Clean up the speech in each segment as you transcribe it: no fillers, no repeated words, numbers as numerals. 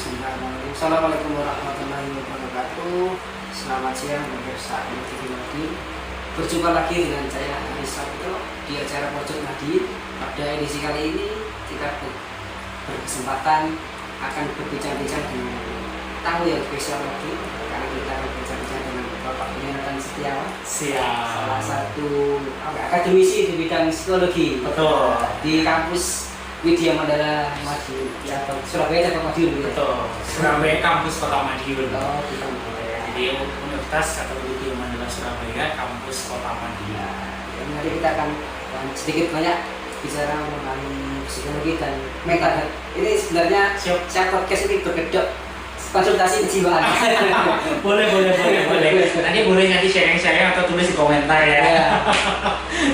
Bismillahirrahmanirrahim. Assalamualaikum warahmatullahi wabarakatuh. Selamat siang pemirsa MTV Madi. Berjumpa lagi dengan saya Aris Sabto di acara Pojok Madi. Pada edisi kali ini kita berkesempatan akan berbincang-bincang dengan tamu yang spesial lagi. Karena kita berbincang-bincang dengan Bapak Yonatan Setiawan. Salah satu akademisi di bidang psikologi. Betul. Di kampus Widya Mandala Madiun atau Surabaya atau Madiun. Betul. Surabaya kampus Kota Madiun. Oh, bukan. Jadi Universitas atau Widya Mandala Surabaya kampus Kota Madiun. Jadi nanti kita akan sedikit banyak bicara mengenai psikologi dan metode. Ini sebenarnya saya podcast ini berkedok konsultasi kejiwaan. boleh. Nanti boleh sharing atau tulis di komentar ya.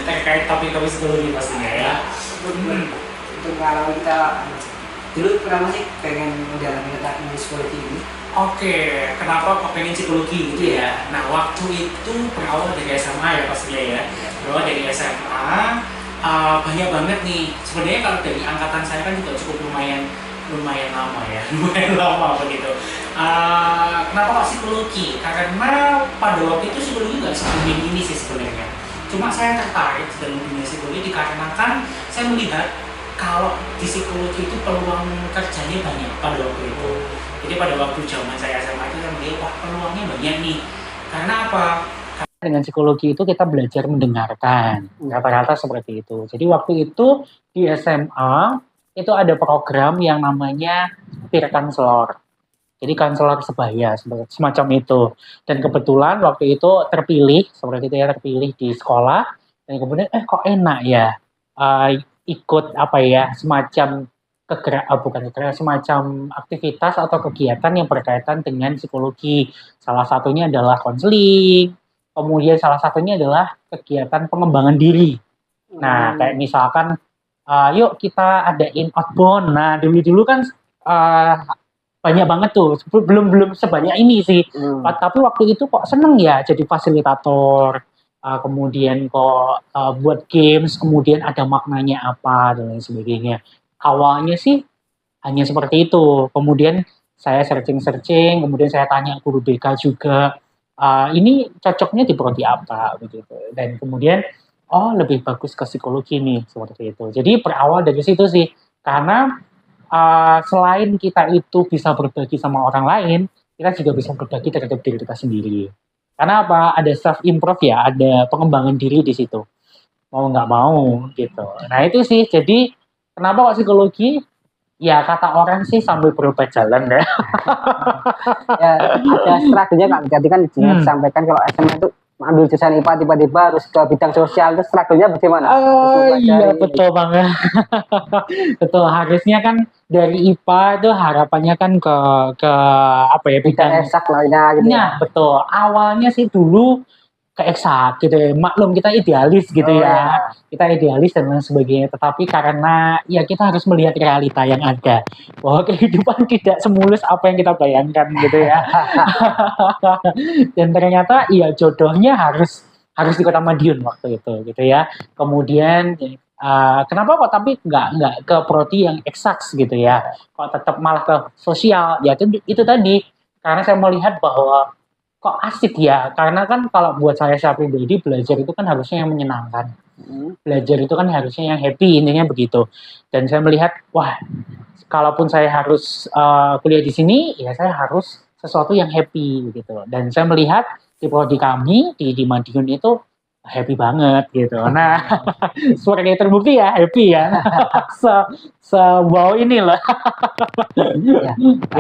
Terkait topik-topik psikologi pastinya ya. Untuk kalau kita dulu pertama sih pengen mendalami tentang psikologi ini. Oke, kenapa kok pengen psikologi gitu ya? Nah, waktu itu berawal dari SMA ya pastinya ya. Berawal dari SMA, banyak banget nih. Sebenarnya kalau dari angkatan saya kan juga cukup lumayan lama ya, lumayan lama begitu. Kenapa kok psikologi? Karena pada waktu itu psikologi nggak se-booming ini sih sebenarnya. Cuma saya tertarik dalam dunia psikologi dikarenakan saya melihat kalau di psikologi itu peluang kerjanya banyak pada waktu itu. Jadi pada waktu zaman saya SMA itu saya melihat wah peluangnya banyak nih. Karena apa? Karena dengan psikologi itu kita belajar mendengarkan. Rata-rata seperti itu. Jadi waktu itu di SMA itu ada program yang namanya peer counselor. Jadi konselor sebaya semacam itu. Dan kebetulan waktu itu terpilih seperti itu ya, terpilih di sekolah. Dan kemudian kok enak ya. Ikut semacam semacam aktivitas atau kegiatan yang berkaitan dengan psikologi. Salah satunya adalah konseling, kemudian salah satunya adalah kegiatan pengembangan diri. Nah, kayak misalkan yuk kita adain outbound. Nah, dulu kan banyak banget tuh, belum sebanyak ini sih. Tapi waktu itu kok seneng ya jadi fasilitator. Kemudian kok buat games, kemudian ada maknanya apa dan lain sebagainya. Awalnya sih hanya seperti itu. Kemudian saya searching, kemudian saya tanya guru BK juga, ini cocoknya di prodi apa begitu. Dan kemudian lebih bagus ke psikologi nih seperti itu. Jadi berawal dari situ sih, karena selain kita itu bisa berbagi sama orang lain, kita juga bisa berbagi terhadap diri kita sendiri. Karena apa? Ada self improve ya, ada pengembangan diri di situ. Mau nggak mau gitu. Nah itu sih. Jadi kenapa kok psikologi? Ya kata orang sih sambil berobat jalan ya. Ya ada struggle-nya kan. Jadi kan disampaikan kalau SMA itu ambil jurusan IPA tiba-tiba harus ke bidang sosial, itu struggle-nya bagaimana? Iya betul banget. Betul, harusnya kan dari IPA itu harapannya kan ke bidang eksak lainnya gitu. Nah, betul. Awalnya sih dulu ke eksak gitu ya. Maklum kita idealis gitu ya. Kita idealis dan lain sebagainya. Tetapi karena ya kita harus melihat realita yang ada. Bahwa kehidupan tidak semulus apa yang kita bayangkan gitu ya. Dan ternyata ya jodohnya harus di Kota Madiun waktu itu gitu ya. Kemudian kenapa kok tapi nggak ke prodi yang eksak gitu ya. Kok tetap malah ke sosial. Ya itu tadi. Karena saya melihat bahwa kok asik ya, karena kan kalau buat saya pribadi belajar itu kan harusnya yang menyenangkan. Belajar itu kan harusnya yang happy, intinya begitu. Dan saya melihat, wah, kalaupun saya harus kuliah di sini, ya saya harus sesuatu yang happy gitu. Dan saya melihat di prodi kami di Madiun itu happy banget gitu. Nah, sebagai terbukti ya happy ya. Wow ini loh. Ya,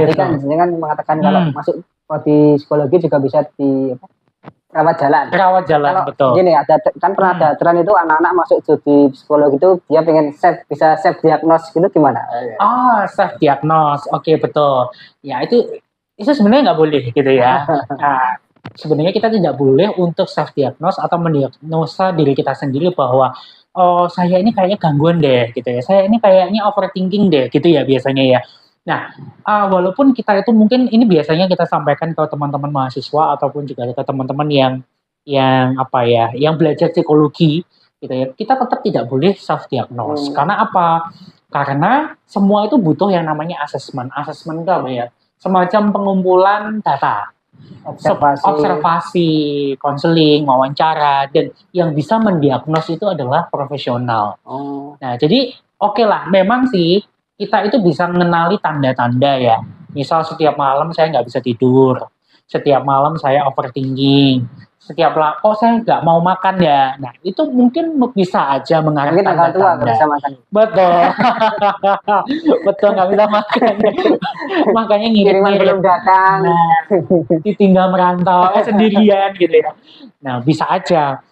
tadi kan mengatakan kalau masuk prodi psikologi juga bisa di rawat jalan. Kalau betul. Gini ada kan pernah ada tren itu anak-anak masuk studi psikologi itu dia pengen bisa self diagnose gitu gimana? Self diagnose. Oke, betul. Ya itu sebenarnya nggak boleh gitu ya. Nah, sebenarnya kita tidak boleh untuk self diagnose atau mendiagnosa diri kita sendiri bahwa saya ini kayaknya gangguan deh gitu ya. Saya ini kayaknya overthinking deh gitu ya biasanya ya. Nah, walaupun kita itu mungkin ini biasanya kita sampaikan ke teman-teman mahasiswa ataupun juga ke teman-teman yang belajar psikologi gitu ya. Kita tetap tidak boleh self diagnose. Karena apa? Karena semua itu butuh yang namanya assessment. Assessment itu apa ya? semacam pengumpulan data, observasi, konseling, wawancara, dan yang bisa mendiagnos itu adalah profesional. Oh. Nah, jadi oke lah, memang sih kita itu bisa mengenali tanda-tanda ya. Misal setiap malam saya nggak bisa tidur, setiap malam saya overthinking, kok saya nggak mau makan ya. Nah, itu mungkin bisa aja mengarah Mungkin agak tua nggak tanda-tanda. bisa makan. Betul. Betul, nggak bisa makan. Makanya Kiriman ngirit-ngirit. belum datang. Nah, ditinggal merantau sendirian gitu ya. Nah, bisa aja.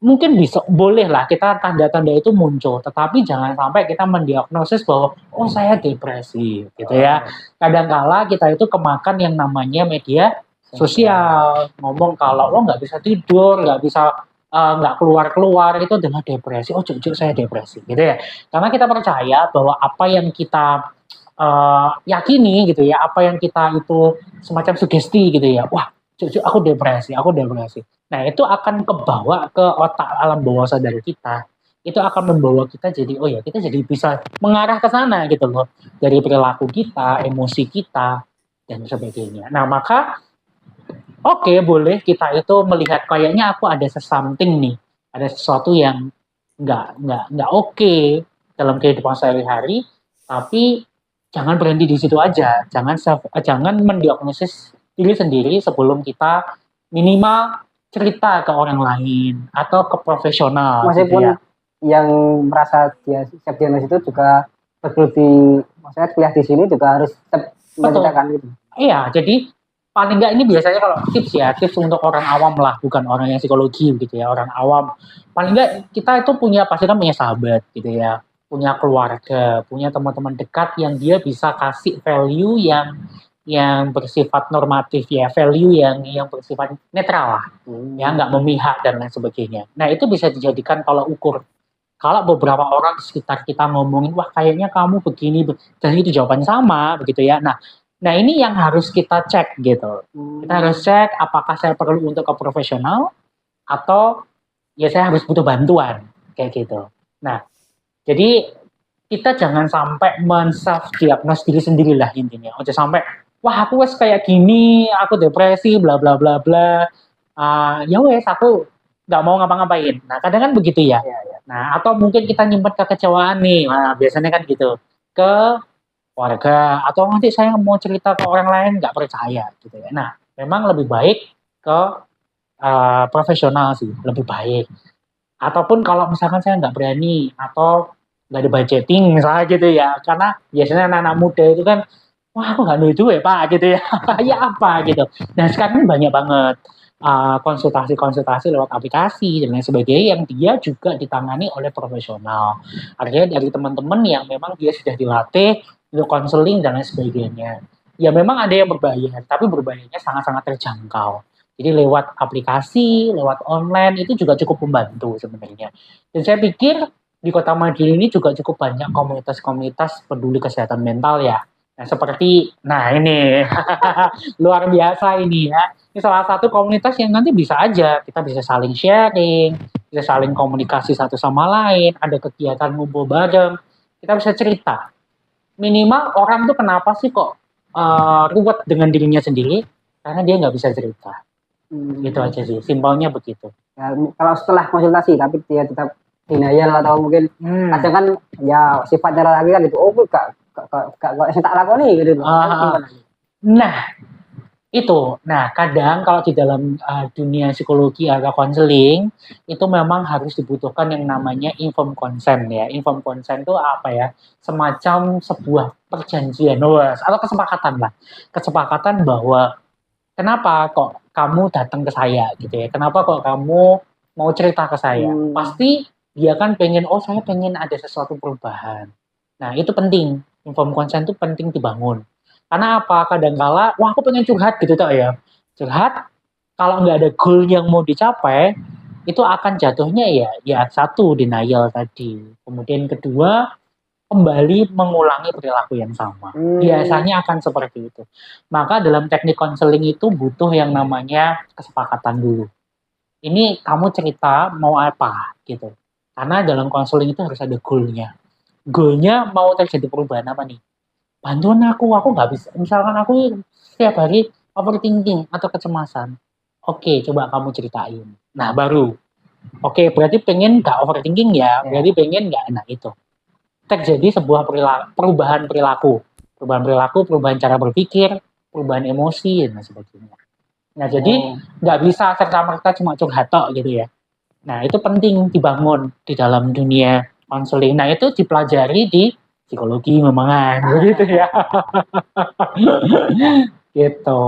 Mungkin bisa, boleh lah kita tanda-tanda itu muncul, tetapi jangan sampai kita mendiagnosis bahwa oh saya depresi gitu ya. Kadangkala kita itu kemakan yang namanya media sosial, ngomong kalau lo nggak bisa tidur, nggak keluar-keluar itu adalah depresi. Oh jujur saya depresi gitu ya. Karena kita percaya bahwa apa yang kita yakini gitu ya, apa yang kita itu semacam sugesti gitu ya. Wah jujur aku depresi. Nah, itu akan kebawa ke otak alam bawah sadar kita. Itu akan membawa kita jadi, oh ya, kita jadi bisa mengarah ke sana gitu loh. Dari perilaku kita, emosi kita, dan sebagainya. Nah, maka oke, boleh kita itu melihat kayaknya aku ada something nih. Ada sesuatu yang nggak oke dalam kehidupan sehari-hari, tapi jangan berhenti di situ aja. Jangan mendiagnosis diri sendiri sebelum kita minimal cerita ke orang lain atau ke profesional. Meskipun gitu ya. yang merasa dia siap diagnosis itu juga bergelut maksudnya kuliah di sini juga harus tetap menceritakan itu. Iya, jadi paling nggak ini biasanya kalau tips untuk orang awam lah, bukan orang yang psikologi gitu ya, orang awam. Paling nggak kita itu pasti kan punya sahabat gitu ya, punya keluarga, punya teman-teman dekat yang dia bisa kasih value yang bersifat normatif ya, value yang bersifat netral lah, ya nggak memihak dan lain sebagainya. Nah itu bisa dijadikan tolak ukur. Kalau beberapa orang di sekitar kita ngomongin, wah kayaknya kamu begini, dan itu jawabannya sama, begitu ya. Nah ini yang harus kita cek gitu. Kita harus cek apakah saya perlu untuk ke profesional atau ya saya harus butuh bantuan kayak gitu. Nah jadi kita jangan sampai men-self-diagnose diri sendiri lah intinya. Jangan sampai wah aku wes kayak gini, aku depresi, bla bla bla bla. Ya wes aku nggak mau ngapa-ngapain. Nah kadang kan begitu ya. Nah atau mungkin kita nyimpen kekecewaan nih. Nah biasanya kan gitu ke keluarga atau nanti saya mau cerita ke orang lain nggak percaya gitu ya. Nah memang lebih baik ke profesional sih, lebih baik. Ataupun kalau misalkan saya nggak berani atau nggak ada budgeting misalnya gitu ya, karena biasanya anak-anak muda itu kan wah aku nggak ada duit pak gitu ya. Ya apa gitu. Nah sekarang banyak banget konsultasi-konsultasi lewat aplikasi dan lain sebagainya yang dia juga ditangani oleh profesional. Artinya dari teman-teman yang memang dia sudah dilatih untuk konseling dan lain sebagainya. Ya memang ada yang berbayar, tapi berbayarnya sangat-sangat terjangkau. Jadi lewat aplikasi, lewat online itu juga cukup membantu sebenarnya. Dan saya pikir di Kota Madiun ini juga cukup banyak komunitas-komunitas peduli kesehatan mental ya. Nah seperti, nah ini luar biasa ini ya. Ini salah satu komunitas yang nanti bisa aja kita bisa saling sharing, bisa saling komunikasi satu sama lain, ada kegiatan ngumpul bareng, kita bisa cerita. Minimal orang tuh kenapa sih kok ruwet dengan dirinya sendiri? Karena dia nggak bisa cerita. Gitu aja sih, simpelnya begitu. Ya, kalau setelah konsultasi tapi dia tetap denial atau mungkin kadang kan ya sifatnya lagi kan gitu, oh gak saya tak lakoni gitu. Nah itu, kadang kalau di dalam dunia psikologi atau konseling itu memang harus dibutuhkan yang namanya informed consent ya. Informed consent itu apa ya? Semacam sebuah perjanjian atau kesepakatan lah, kesepakatan bahwa kenapa kok kamu datang ke saya gitu ya? Kenapa kok kamu mau cerita ke saya? Pasti dia kan pengen, oh saya pengen ada sesuatu perubahan. Nah itu penting, informed consent itu penting dibangun. Karena apa? Kadangkala, wah aku pengen curhat gitu tak ya. Curhat, kalau nggak ada goal yang mau dicapai, itu akan jatuhnya ya satu denial tadi. Kemudian kedua, kembali mengulangi perilaku yang sama. Biasanya akan seperti itu. Maka dalam teknik konseling itu butuh yang namanya kesepakatan dulu. Ini kamu cerita mau apa gitu. Karena dalam konseling itu harus ada goal-nya. Goal-nya mau terjadi perubahan apa nih? bantuan aku nggak bisa. Misalkan aku setiap hari overthinking atau kecemasan. Oke, coba kamu ceritain. Nah, baru. Oke, berarti pengen nggak overthinking ya, berarti pengen nggak, nah itu. Terjadi sebuah perubahan perilaku. Perubahan perilaku, perubahan cara berpikir, perubahan emosi, dan sebagainya. Nah, jadi nggak bisa serta-merta cuma curhat tok gitu ya. Nah, itu penting dibangun di dalam dunia konseling. Nah, itu dipelajari di psikologi memang begitu ya. Gitu.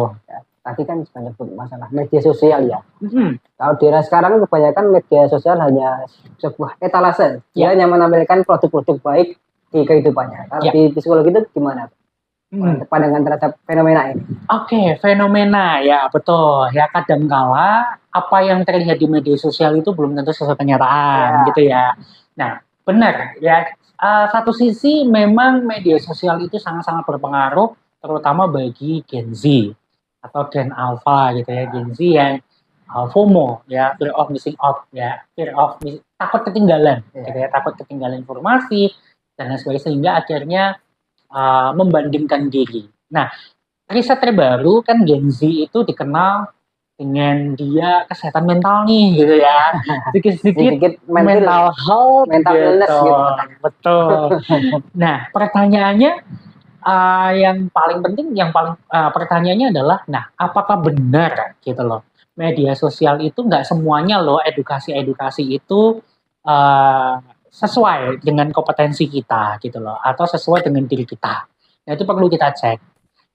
Tadi kan sudah nyebut masalah media sosial ya. Kalau di era sekarang kebanyakan media sosial hanya sebuah etalase. Dia hanya menampilkan produk-produk baik di kehidupannya. Kalau di psikologi itu gimana? Pandangan terhadap fenomena ini. Oke, fenomena ya betul. Ya kadangkala apa yang terlihat di media sosial itu belum tentu sesuai kenyataan gitu ya. Nah, benar ya. Satu sisi memang media sosial itu sangat-sangat berpengaruh terutama bagi Gen Z atau Gen Alpha gitu ya. Gen Z yang FOMO ya, fear of missing out ya, takut ketinggalan gitu ya, takut ketinggalan informasi dan lain sebagainya sehingga akhirnya membandingkan diri. Nah, riset terbaru kan Gen Z itu dikenal dengan dia kesehatan mental nih gitu ya, sedikit mental health, mental illness gitu. Betul. Nah, pertanyaannya yang paling penting, pertanyaannya adalah, nah, apakah benar gitu loh? Media sosial itu nggak semuanya loh edukasi itu sesuai dengan kompetensi kita gitu loh, atau sesuai dengan diri kita. Nah, itu perlu kita cek.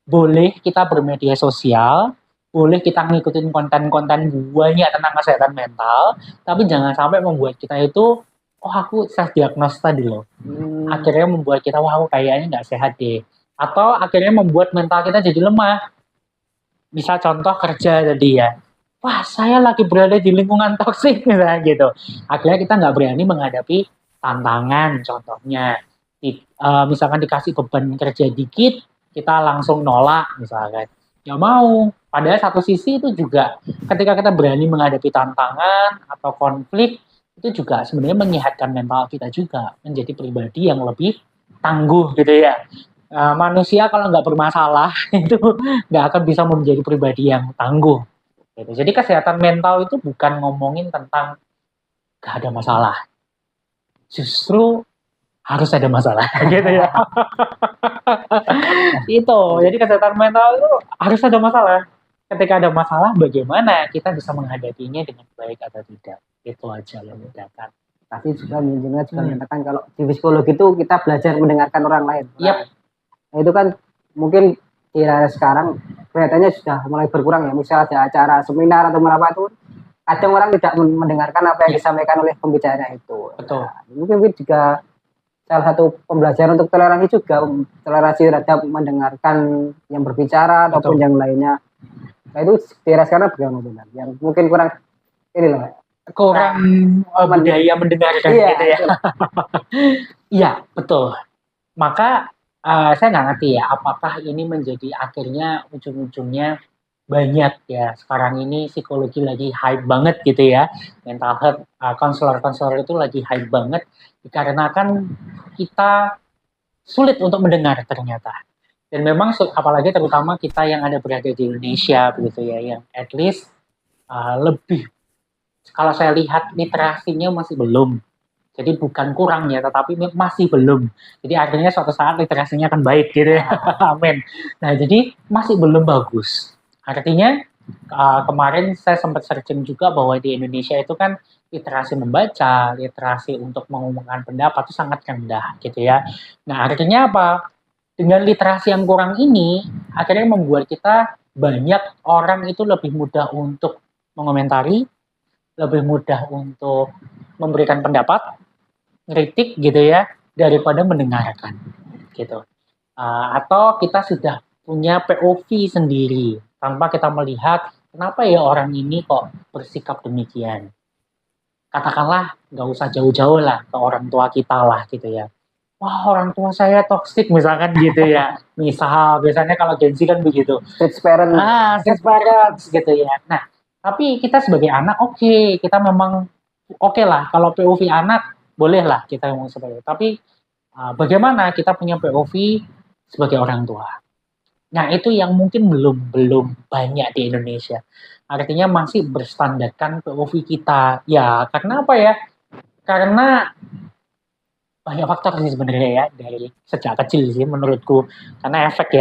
Boleh kita bermedia sosial, boleh kita ngikutin konten-konten banyak tentang kesehatan mental, tapi jangan sampai membuat kita itu, oh aku self diagnose tadi loh. Akhirnya membuat kita, wah aku kayaknya nggak sehat deh. Atau akhirnya membuat mental kita jadi lemah. Misal contoh kerja tadi ya. Wah, saya lagi berada di lingkungan toksik misalnya gitu. Akhirnya kita nggak berani menghadapi tantangan contohnya. Misalkan dikasih beban kerja dikit, kita langsung nolak misalkan. Nggak mau. Padahal satu sisi itu juga ketika kita berani menghadapi tantangan atau konflik, itu juga sebenarnya menyehatkan mental kita juga. Menjadi pribadi yang lebih tangguh gitu ya. Manusia kalau nggak bermasalah itu nggak akan bisa menjadi pribadi yang tangguh. Gitu. Jadi kesehatan mental itu bukan ngomongin tentang gak ada masalah, justru harus ada masalah, gitu ya. Itu, jadi kesehatan mental itu harus ada masalah. Ketika ada masalah, bagaimana kita bisa menghadapinya dengan baik atau tidak? Itu aja yang membedakan. Tapi juga menyatakan kalau di psikologi itu kita belajar mendengarkan orang lain. Nah, itu kan mungkin di era sekarang kelihatannya sudah mulai berkurang ya. Misal ada acara seminar atau apa itu, kadang orang tidak mendengarkan apa yang disampaikan oleh pembicara itu. Betul. Nah, mungkin juga salah satu pembelajaran untuk toleransi juga, toleransi terhadap mendengarkan yang berbicara ataupun yang lainnya. Nah, itu di era sekarang bagaimana benar? Yang mungkin kurang ini loh. Kurang budaya mendengarkan gitu ya. Iya, betul. Maka saya nggak ngerti ya, apakah ini menjadi akhirnya ujung-ujungnya banyak ya. Sekarang ini psikologi lagi hype banget gitu ya. Mental health, konselor-konselor itu lagi hype banget. Dikarenakan kita sulit untuk mendengar ternyata. Dan memang apalagi terutama kita yang ada berada di Indonesia begitu ya, yang at least lebih, kalau saya lihat literasinya masih belum. Jadi bukan kurang ya, tetapi masih belum. Jadi akhirnya suatu saat literasinya akan baik gitu ya. Amin. Nah, jadi masih belum bagus. Artinya kemarin saya sempat searching juga bahwa di Indonesia itu kan literasi membaca, literasi untuk mengumumkan pendapat itu sangat rendah gitu ya. Nah, artinya apa? Dengan literasi yang kurang ini, akhirnya membuat kita banyak orang itu lebih mudah untuk mengomentari, lebih mudah untuk memberikan pendapat, kritik gitu ya, daripada mendengarkan gitu. Atau kita sudah punya POV sendiri tanpa kita melihat kenapa ya orang ini kok bersikap demikian. Katakanlah nggak usah jauh-jauh lah ke orang tua kita lah gitu ya. Wah, orang tua saya toksik misalkan gitu ya. Misal biasanya kalau Gen Z kan begitu. Stage parents gitu ya. Nah, tapi kita sebagai anak kita memang oke lah kalau POV anak bolehlah kita ngomong seperti itu. Tapi bagaimana kita punya POV sebagai orang tua. Nah, itu yang mungkin belum banyak di Indonesia. Artinya masih berstandarkan POV kita. Ya, karena apa ya? Karena banyak faktor sih sebenarnya ya dari sejak kecil sih menurutku. Karena efek.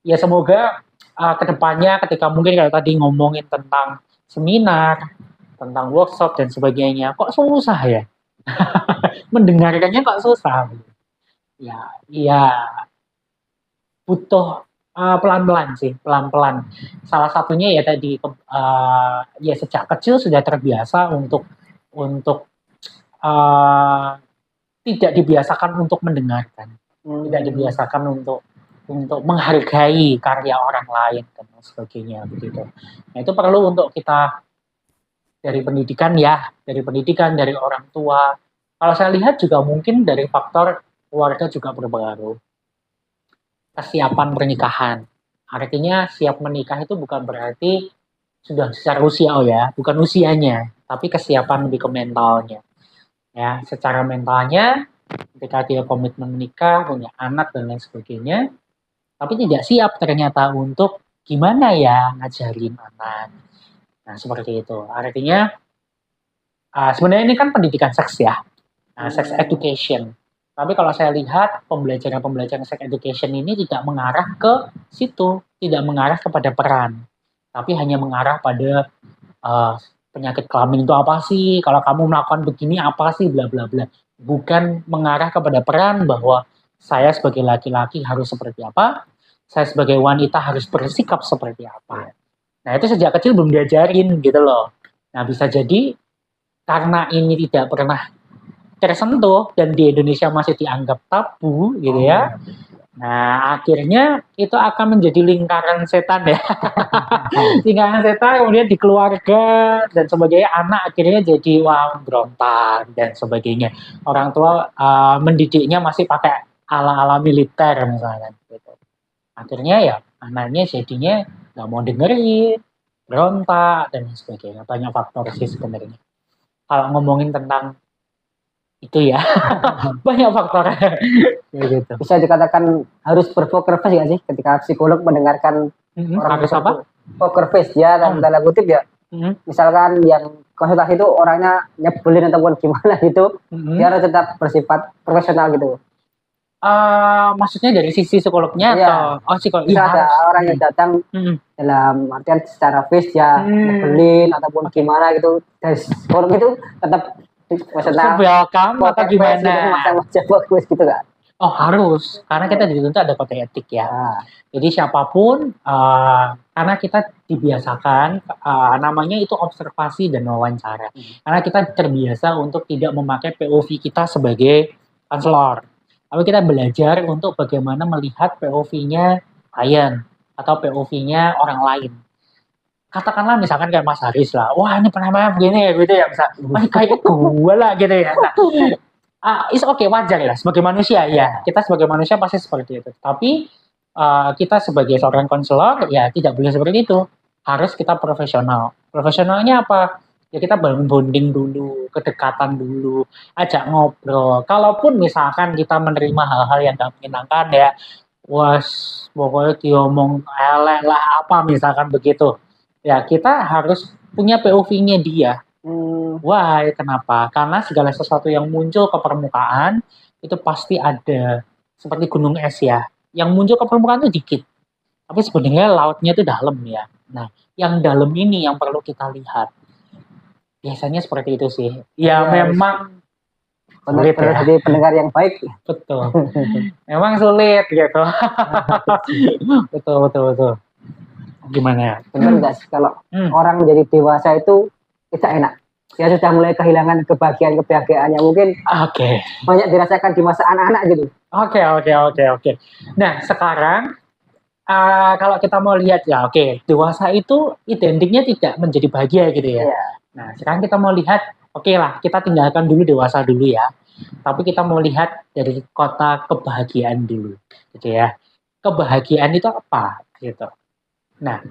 Ya semoga kedepannya ketika mungkin kayak tadi ngomongin tentang seminar, tentang workshop dan sebagainya, kok susah ya? Mendengarkannya kok susah. Ya butuh pelan-pelan sih, pelan-pelan. Salah satunya ya tadi ya sejak kecil sudah terbiasa untuk tidak dibiasakan untuk mendengarkan, tidak dibiasakan untuk menghargai karya orang lain dan sebagainya begitu. Nah itu perlu untuk kita dari pendidikan dari orang tua. Kalau saya lihat juga mungkin dari faktor keluarga juga berpengaruh. Kesiapan pernikahan. Artinya siap menikah itu bukan berarti sudah secara usia bukan usianya, tapi kesiapan lebih ke mentalnya. Ya, secara mentalnya ketika dia komitmen menikah, punya anak dan lain sebagainya, tapi tidak siap ternyata untuk gimana ya ngajarin anak. Nah, seperti itu. Artinya sebenarnya ini kan pendidikan seks ya. Sex education. Tapi kalau saya lihat pembelajaran sex education ini tidak mengarah ke situ, tidak mengarah kepada peran, tapi hanya mengarah pada penyakit kelamin itu apa sih? Kalau kamu melakukan begini apa sih? Bla bla bla. Bukan mengarah kepada peran bahwa saya sebagai laki-laki harus seperti apa, saya sebagai wanita harus bersikap seperti apa. Nah itu sejak kecil belum diajarin gitu loh. Nah bisa jadi karena ini tidak pernah tersentuh dan di Indonesia masih dianggap tabu gitu ya. Nah, akhirnya itu akan menjadi lingkaran setan ya. Lingkaran setan kemudian di keluarga dan sebagainya, anak akhirnya jadi berontak dan sebagainya. Orang tua mendidiknya masih pakai ala-ala militer misalnya gitu. Akhirnya ya anaknya jadinya nggak mau dengerin, berontak dan sebagainya. Banyak faktor sih sebenarnya. Kalau ngomongin tentang itu ya banyak faktornya gitu. Bisa dikatakan harus berpoker face nggak sih ketika psikolog mendengarkan orang harus apa? Poker face ya dalam tanda kutip ya. Misalkan yang konsultasi itu orangnya nyebelin ataupun gimana gitu, dia harus tetap bersifat profesional gitu. Maksudnya dari sisi psikolognya atau psikolog? Bisa ada orang yang datang dalam artian secara face ya nyebelin ataupun gimana gitu, dari psikolog itu tetap welcome atau gimana? Macam-macam bagus gitu kan? Oh harus, karena kita dituntut ada kode etik ya. Jadi siapapun, karena kita dibiasakan, namanya itu observasi dan wawancara. Karena kita terbiasa untuk tidak memakai POV kita sebagai konselor. Tapi kita belajar untuk bagaimana melihat POV-nya klien atau POV-nya orang lain. Katakanlah misalkan kayak Mas Haris lah, wah ini pernah begini ya gitu ya, misal, wah kayak gue lah gitu ya. Nah, it's okay, wajar ya, sebagai manusia ya, kita sebagai manusia pasti seperti itu. Tapi kita sebagai seorang konselor ya tidak boleh seperti itu, harus kita profesional. Profesionalnya apa? Ya kita bangun bonding dulu, kedekatan dulu, ajak ngobrol. Kalaupun misalkan kita menerima hal-hal yang gak menyenangkan ya, pokoknya diomong elek lah apa misalkan begitu. Ya kita harus punya POV-nya dia. Why? Kenapa? Karena segala sesuatu yang muncul ke permukaan itu pasti ada seperti gunung es ya. Yang muncul ke permukaan itu dikit. Tapi sebenarnya lautnya itu dalam ya. Nah, yang dalam ini yang perlu kita lihat. Biasanya seperti itu sih. Ya memang sulit ya. Jadi pendengar yang baik. Betul. Memang sulit gitu. Betul. Gimana ya? Benar nggak sih kalau orang menjadi dewasa itu tidak enak? Dia sudah mulai kehilangan kebahagiaan yang mungkin banyak dirasakan di masa anak-anak gitu. Oke. Nah sekarang kalau kita mau lihat ya, dewasa itu identiknya tidak menjadi bahagia gitu ya. Nah sekarang kita mau lihat, lah kita tinggalkan dulu dewasa dulu ya. Tapi kita mau lihat dari kota kebahagiaan dulu, gitu ya. Kebahagiaan itu apa? Gitu. Nah,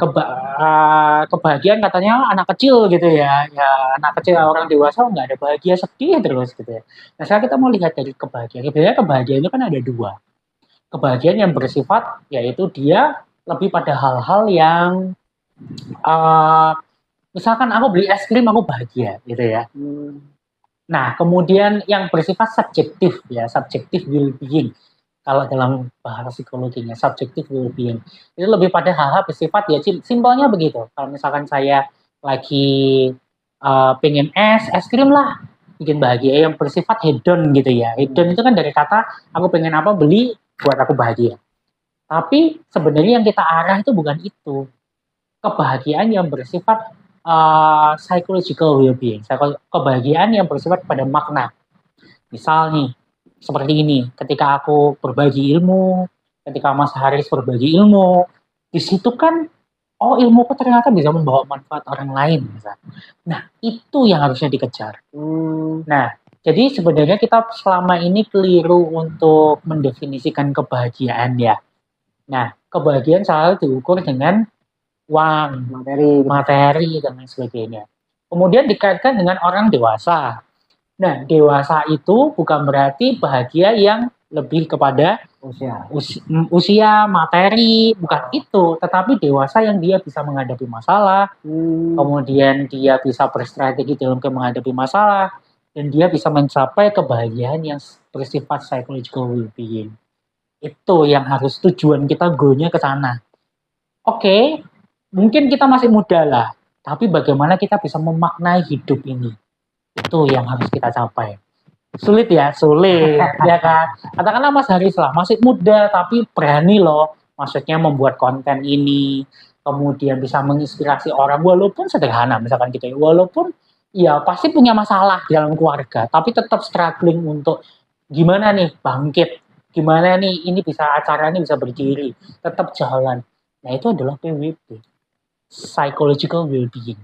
kebahagiaan katanya anak kecil gitu ya. Ya, anak kecil orang dewasa nggak ada bahagia, sedih terus gitu ya. Nah, sekarang kita mau lihat dari kebahagiaan. Sebenarnya kebahagiaan itu kan ada dua. kebahagiaan yang bersifat yaitu dia lebih pada hal-hal yang uh, misalkan aku beli es krim aku bahagia gitu ya. Nah, kemudian yang bersifat subjektif ya, subjektif well-being. Kalau dalam bahasa psikologinya, subjektif well-being. Itu lebih pada hal-hal bersifat ya simpelnya begitu. Kalau misalkan saya lagi pengen es krim lah, bikin bahagia yang bersifat hedon gitu ya. Hedon itu kan dari kata aku pengen apa beli buat aku bahagia. Tapi sebenarnya yang kita arah itu bukan itu. Kebahagiaan yang bersifat psychological well-being, kebahagiaan yang bersifat pada makna. Misal nih, seperti ini, ketika aku berbagi ilmu, ketika Mas Haris berbagi ilmu, di situ kan, oh ilmuku ternyata bisa membawa manfaat orang lain. Misal. Nah, itu yang harusnya dikejar. Nah, jadi sebenarnya kita selama ini keliru untuk mendefinisikan kebahagiaan ya. Nah, kebahagiaan selalu diukur dengan uang, materi dan lain sebagainya. Kemudian dikaitkan dengan orang dewasa. Nah, dewasa itu bukan berarti bahagia yang lebih kepada usia materi, bukan itu, tetapi dewasa yang dia bisa menghadapi masalah, kemudian dia bisa berstrategi dalam menghadapi masalah, dan dia bisa mencapai kebahagiaan yang bersifat psychological well-being. Itu yang harus tujuan kita goalnya ke sana. Oke. Mungkin kita masih muda lah, tapi bagaimana kita bisa memaknai hidup ini? Itu yang harus kita capai. Sulit ya kan? Katakanlah Mas Haris lah, masih muda tapi berani loh, maksudnya membuat konten ini, kemudian bisa menginspirasi orang, walaupun sederhana misalkan gitu ya, walaupun ya pasti punya masalah di dalam keluarga, tapi tetap struggling untuk gimana nih bangkit, gimana nih ini bisa acara ini bisa berdiri, tetap jalan. Nah itu adalah PWB. Psychological well-being.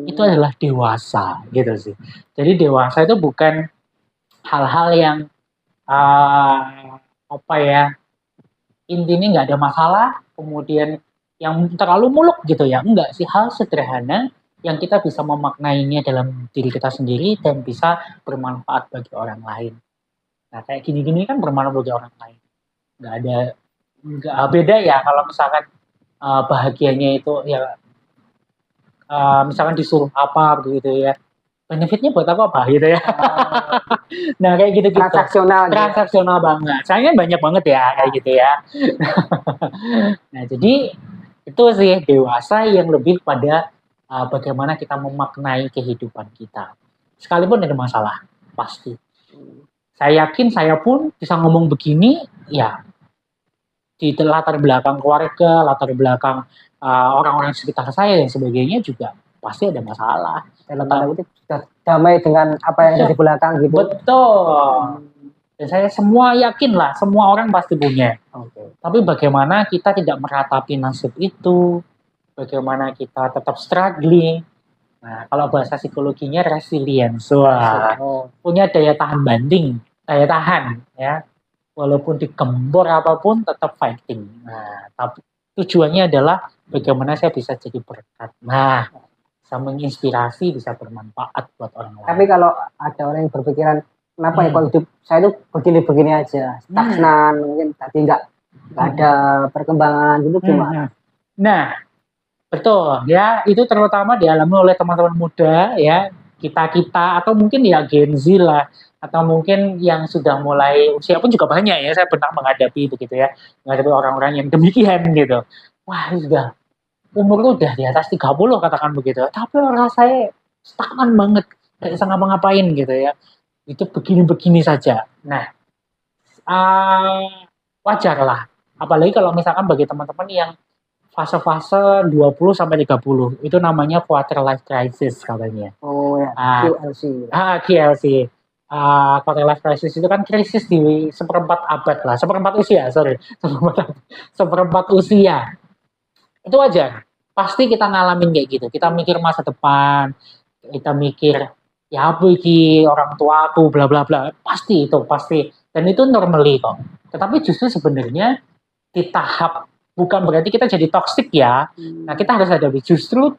Itu adalah dewasa gitu sih. Jadi dewasa itu bukan hal-hal yang intinya nggak ada masalah, kemudian yang terlalu muluk gitu ya. Enggak sih, hal sederhana yang kita bisa memaknainya dalam diri kita sendiri dan bisa bermanfaat bagi orang lain. Nah kayak gini-gini kan bermanfaat bagi orang lain. Nggak beda ya kalau misalkan bahagianya itu ya misalkan disuruh apa begitu ya, benefitnya buat apa gitu ya. Nah kayak gitu transaksional banget, sayangnya banyak banget ya kayak gitu ya. Nah jadi itu sih dewasa yang lebih pada bagaimana kita memaknai kehidupan kita sekalipun ada masalah. Pasti saya yakin saya pun bisa ngomong begini ya di latar belakang keluarga, latar belakang orang-orang sekitar saya dan sebagainya juga pasti ada masalah. Dalam tanda kutip sudah damai dengan apa yang ada di belakang gitu. Betul. Dan saya semua yakin lah, semua orang pasti punya. Tapi bagaimana kita tidak meratapi nasib itu, bagaimana kita tetap struggling. Nah, kalau bahasa psikologinya resilience, punya daya tahan banding, daya tahan ya. Walaupun digembor apapun tetap fighting. Nah, tapi tujuannya adalah bagaimana saya bisa jadi berkat. Nah, bisa menginspirasi, bisa bermanfaat buat orang lain. Tapi kalau ada orang yang berpikiran, kenapa ya kalau hidup saya itu begini-begini aja, stagnan, mungkin tadi nggak ada perkembangan gitu gimana? Nah, betul ya, itu terutama dialami oleh teman-teman muda ya, kita atau mungkin ya Gen Z lah, atau mungkin yang sudah mulai usia pun juga banyak ya, saya pernah menghadapi begitu ya, menghadapi orang-orang yang demikian gitu. Wah, sudah umur udah di atas 30 katakan begitu, tapi orang saya stagnan banget, gak bisa ngapa-ngapain gitu ya. Itu begini-begini saja. Nah, wajar lah. Apalagi kalau misalkan bagi teman-teman yang fase-fase 20 sampai 30, itu namanya quarter life crisis katanya. Oh ya, QLC. QLC. Quarter life crisis itu kan krisis di seperempat abad lah, seperempat usia. Itu wajar. Pasti kita ngalamin kayak gitu. Kita mikir masa depan, kita mikir ya apa iki orang tua aku bla bla bla. Pasti. Dan itu normally kok. Tetapi justru sebenarnya di tahap bukan berarti kita jadi toksik ya. Nah, kita harus hadapi justru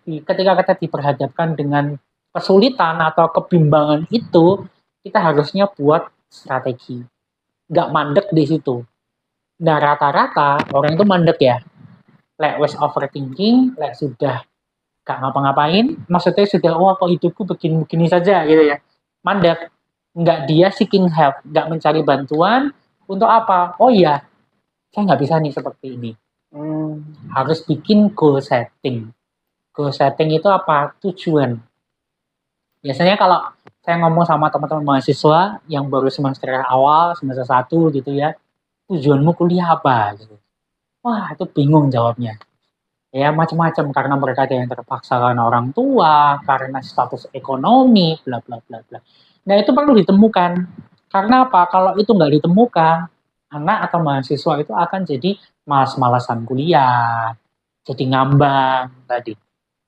ketika kita diperhadapkan dengan kesulitan atau kebimbangan itu, kita harusnya buat strategi. Nggak mandek di situ. Nah, rata-rata orang itu mandek ya. Lek wes overthinking, lek sudah gak ngapa-ngapain, maksudnya sudah, wah kok hidupku begini-begini saja gitu ya. Mandek, nggak dia seeking help, nggak mencari bantuan, untuk apa? Oh iya, saya nggak bisa nih seperti ini. Harus bikin goal setting. Goal setting itu apa? Tujuan. Biasanya kalau saya ngomong sama teman-teman mahasiswa yang baru semester awal, semester 1 gitu ya, tujuanmu kuliah apa? Gitu. Wah, itu bingung jawabnya. Ya, macam-macam karena mereka ada yang terpaksa karena orang tua, karena status ekonomi, bla bla bla bla. Nah, itu perlu ditemukan. Karena apa? Kalau itu nggak ditemukan, anak atau mahasiswa itu akan jadi malas-malasan kuliah, jadi ngambang tadi.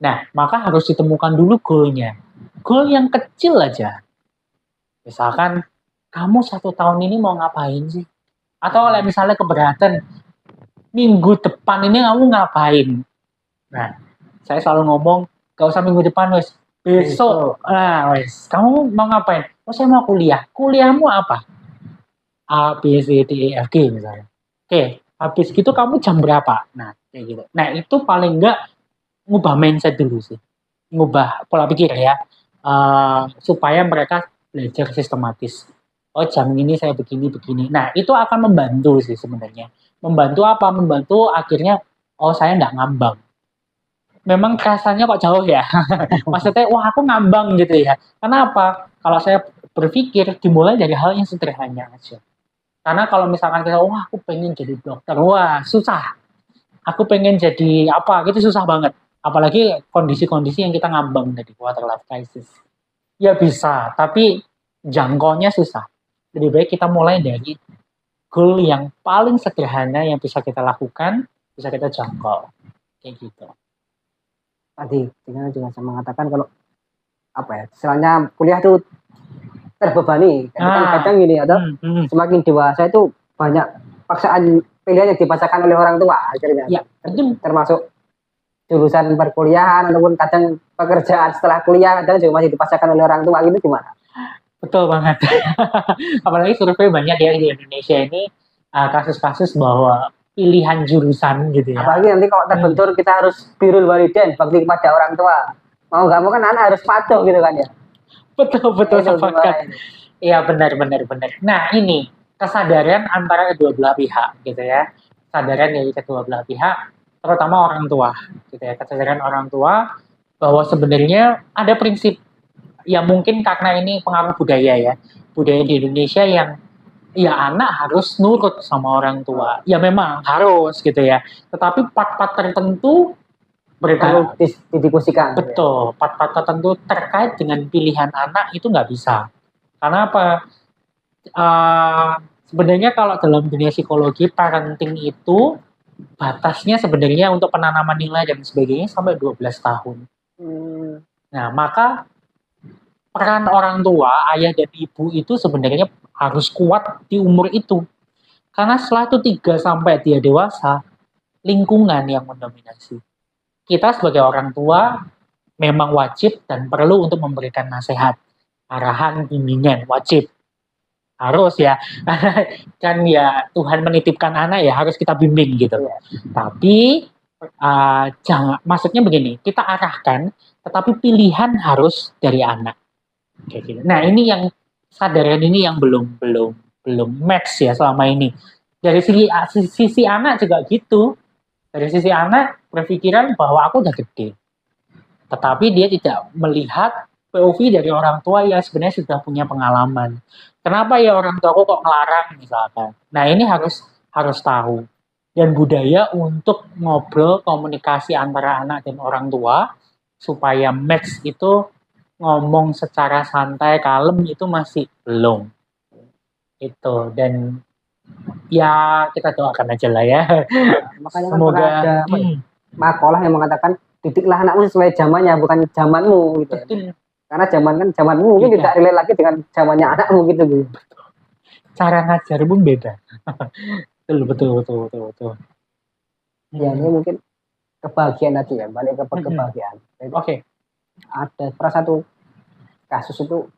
Nah, maka harus ditemukan dulu goalnya. Goal yang kecil aja. Misalkan, kamu 1 tahun ini mau ngapain sih? Atau misalnya keberatan, minggu depan ini kamu ngapain? Nah, saya selalu ngomong, gak usah minggu depan, wes. Besok, wes. Kamu mau ngapain? Oh, saya mau kuliah. Kuliahmu apa? A, B, C, D, E, F, G misalnya. Oke, habis gitu kamu jam berapa? Nah, kayak gitu. Nah, itu paling enggak ngubah mindset dulu sih. Ngubah pola pikir ya. Supaya mereka belajar sistematis. Oh, jam ini saya begini-begini. Nah, itu akan membantu sih sebenarnya. Membantu apa? Membantu akhirnya, oh saya nggak ngambang. Memang rasanya kok jauh ya. Maksudnya, wah aku ngambang gitu ya. Kenapa? Kalau saya berpikir dimulai dari hal yang sederhana aja. Karena kalau misalkan kita, wah aku pengen jadi dokter, wah susah. Aku pengen jadi apa, gitu susah banget. Apalagi kondisi-kondisi yang kita ngambang dari quarter life crisis. Ya bisa, tapi jangkaunya susah. Lebih baik kita mulai dari goal yang paling sederhana yang bisa kita lakukan, bisa kita jangkau. Kayak gitu. Tadi dengan juga saya mengatakan kalau apa ya, istilahnya kuliah itu terbebani. Kadang-kadang gini atau semakin dewasa itu banyak paksaan pilihan yang dipaksakan oleh orang tua akhirnya. Ya, itu termasuk jurusan perkuliahan ataupun kadang pekerjaan setelah kuliah kadang juga masih dipaksakan oleh orang tua, gitu gimana? Betul banget. Apalagi survei banyak ya di Indonesia ini kasus-kasus bahwa pilihan jurusan gitu ya. Apalagi nanti kalau terbentur kita harus birrul walidain, bakti kepada orang tua. Mau nggak mau kan anak harus patuh gitu kan ya. Betul sepakat. Iya benar. Nah ini kesadaran antara kedua belah pihak gitu ya. Kesadaran dari kedua belah pihak, terutama orang tua gitu ya. Kesadaran orang tua bahwa sebenarnya ada prinsip ya, mungkin karena ini pengaruh budaya ya. Budaya di Indonesia yang ya anak harus nurut sama orang tua. Ya memang harus gitu ya. Tetapi part-part tertentu Perlu didiskusikan. Betul, part-part tertentu terkait dengan pilihan anak itu nggak bisa. Karena apa? Sebenarnya kalau dalam dunia psikologi, parenting itu batasnya sebenarnya untuk penanaman nilai dan sebagainya sampai 12 tahun. Nah, maka peran orang tua, ayah dan ibu itu sebenarnya harus kuat di umur itu. Karena setelah itu 3 sampai dia dewasa, lingkungan yang mendominasi. Kita sebagai orang tua memang wajib dan perlu untuk memberikan nasihat, arahan, bimbingan, wajib. Harus ya, kan ya Tuhan menitipkan anak ya harus kita bimbing gitu. Tapi jangan, maksudnya begini, kita arahkan, tetapi pilihan harus dari anak. Kayak gitu. Nah ini yang kesadaran ini yang belum match ya selama ini. Dari sisi anak juga gitu. Dari sisi anak berpikiran bahwa aku udah gede. Tetapi dia tidak melihat POV dari orang tua yang sebenarnya sudah punya pengalaman. Kenapa ya orang tua aku kok ngelarang misalkan. Nah ini harus tahu. Dan budaya untuk ngobrol komunikasi antara anak dan orang tua supaya match itu ngomong secara santai, kalem itu masih belum. Itu dan ya kita doakan aja lah ya. Makanya semoga ada makalah yang mengatakan didiklah anakmu sesuai zamannya, bukan zamanmu gitu. Betul. Karena zaman kan zamanmu mungkin tidak relate lagi dengan zamannya anakmu gitu. Cara ngajar pun beda. betul. Ya ini mungkin kebahagiaan tadi ya, balik ke kebahagiaan. Oke. Ada salah satu kasus itu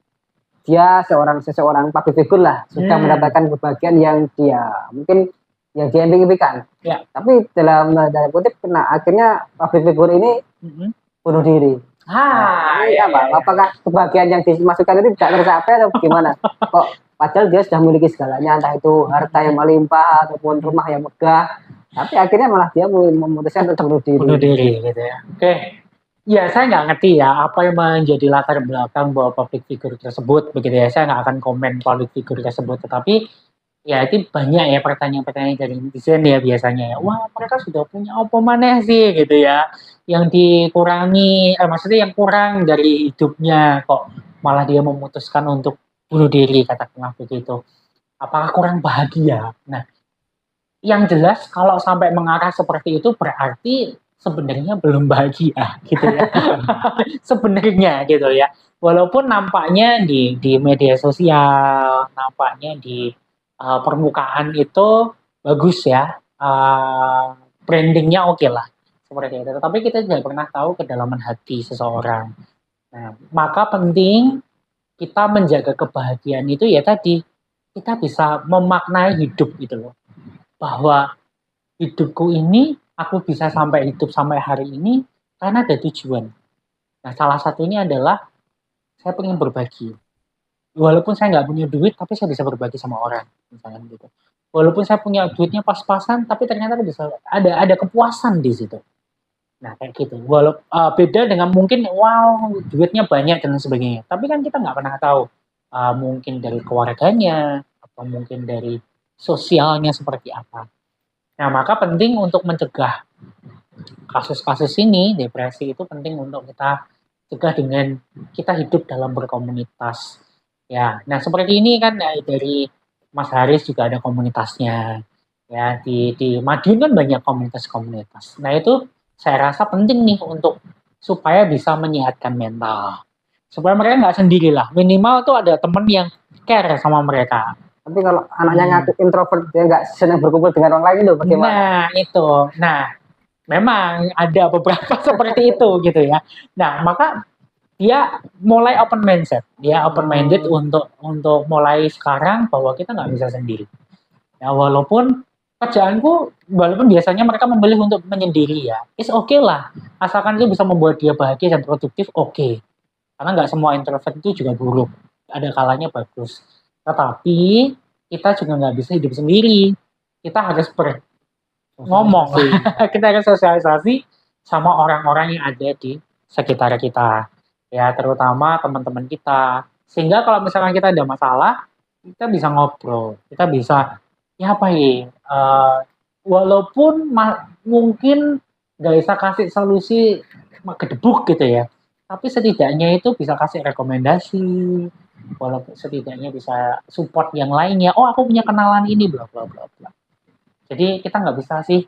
dia seseorang public figure lah sudah mendapatkan kebahagiaan yang dia mungkin yang diimpikan. Ya. Tapi dalam kutip akhirnya public figure ini bunuh diri. Ini apa? Apakah kebahagiaan yang dimasukkan itu tidak tercapai atau gimana? Kok padahal dia sudah memiliki segalanya, entah itu harta yang melimpah ataupun rumah yang megah, tapi akhirnya malah dia memutuskan untuk bunuh diri. Bunuh diri gitu ya. Oke. Ya, saya nggak ngerti ya apa yang menjadi latar belakang bahwa public figure tersebut begitu ya. Saya nggak akan komen public figure tersebut, tetapi ya itu banyak ya pertanyaan-pertanyaan dari netizen ya biasanya ya. Wah, mereka sudah punya apa maneh sih gitu ya. Yang dikurangi, maksudnya yang kurang dari hidupnya kok malah dia memutuskan untuk bunuh diri katakanlah begitu. Apakah kurang bahagia? Nah, yang jelas kalau sampai mengarah seperti itu berarti sebenarnya belum bahagia gitu ya. Sebenarnya gitu ya. Walaupun nampaknya di media sosial, nampaknya di permukaan itu bagus ya, brandingnya oke lah seperti itu. Tapi kita tidak pernah tahu kedalaman hati seseorang. Nah, maka penting kita menjaga kebahagiaan itu ya tadi kita bisa memaknai hidup gitu loh, bahwa hidupku ini aku bisa sampai hidup sampai hari ini karena ada tujuan. Nah, salah satunya adalah saya pengen berbagi. Walaupun saya nggak punya duit, tapi saya bisa berbagi sama orang, misalnya gitu. Walaupun saya punya duitnya pas-pasan, tapi ternyata bisa ada kepuasan di situ. Nah, kayak gitu. Walaupun beda dengan mungkin, wow, duitnya banyak dan sebagainya. Tapi kan kita nggak pernah tahu, mungkin dari keluarganya atau mungkin dari sosialnya seperti apa. Nah, maka penting untuk mencegah kasus-kasus ini, depresi itu penting untuk kita cegah dengan kita hidup dalam berkomunitas. Ya, nah seperti ini kan dari Mas Haris juga ada komunitasnya. Ya, di Madiun kan banyak komunitas-komunitas. Nah, itu saya rasa penting nih untuk supaya bisa menyehatkan mental. Supaya mereka nggak sendirilah. Minimal tuh ada temen yang care sama mereka. Tapi kalau anaknya ngaku introvert, dia nggak senang berkumpul dengan orang lain itu bagaimana? Nah, itu. Nah, memang ada beberapa seperti itu gitu ya. Nah, maka dia mulai open mindset, dia open minded untuk mulai sekarang bahwa kita nggak bisa sendiri. Ya walaupun kerjaanku, walaupun biasanya mereka memilih untuk menyendiri ya, it's okay lah, asalkan itu bisa membuat dia bahagia dan produktif, oke. Karena nggak semua introvert itu juga buruk, ada kalanya bagus. Tetapi kita juga nggak bisa hidup sendiri, kita harus ngomong, kita harus sosialisasi sama orang-orang yang ada di sekitar kita. Ya, terutama teman-teman kita. Sehingga kalau misalkan kita ada masalah, kita bisa ngobrol, kita bisa ya apa ya, walaupun mungkin nggak bisa kasih solusi gedebuk gitu ya, tapi setidaknya itu bisa kasih rekomendasi, walaupun setidaknya bisa support yang lainnya. Oh, aku punya kenalan ini, bla bla bla bla. Jadi kita nggak bisa sih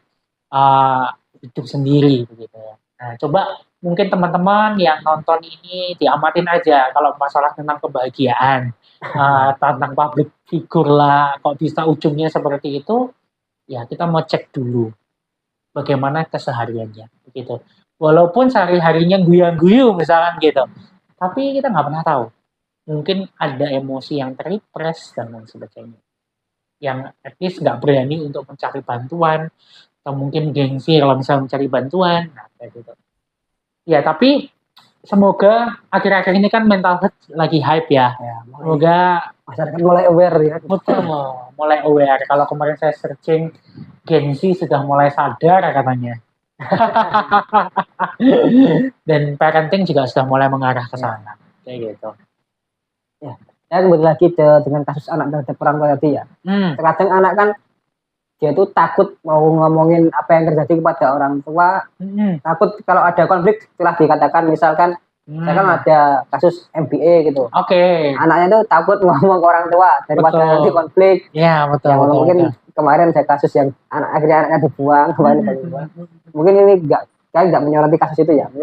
hidup sendiri begitu ya. Nah, coba mungkin teman-teman yang nonton ini diamatin aja kalau masalah tentang kebahagiaan, tentang public figure lah, kok bisa ujungnya seperti itu, ya kita mau cek dulu bagaimana kesehariannya, begitu. Walaupun sehari-harinya guyang-guyu misalkan gitu, tapi kita nggak pernah tahu. Mungkin ada emosi yang terrepress dan lain sebagainya, yang at least nggak berani untuk mencari bantuan, atau mungkin gengsi kalau misalnya mencari bantuan, nah kayak gitu. Ya, tapi semoga akhir-akhir ini kan mental health lagi hype ya. Semoga masyarakat mulai aware ya. Betul, mulai aware. Kalau kemarin saya searching, Gen Z sudah mulai sadar katanya. Dan parenting juga sudah mulai mengarah ke sana. Kayak gitu. Ya, kembali lagi dengan kasus anak terhadap orang tua tadi ya. Terkadang anak kan dia tuh takut mau ngomongin apa yang terjadi kepada orang tua, takut kalau ada konflik telah dikatakan misalkan saya kan ada kasus MBA gitu. Oke. Anaknya tuh takut ngomong ke orang tua daripada nanti konflik. Iya, betul. Ya, mungkin kemarin ada kasus yang akhirnya anaknya dibuang, mungkin ini nggak menyoroti kasus itu ya.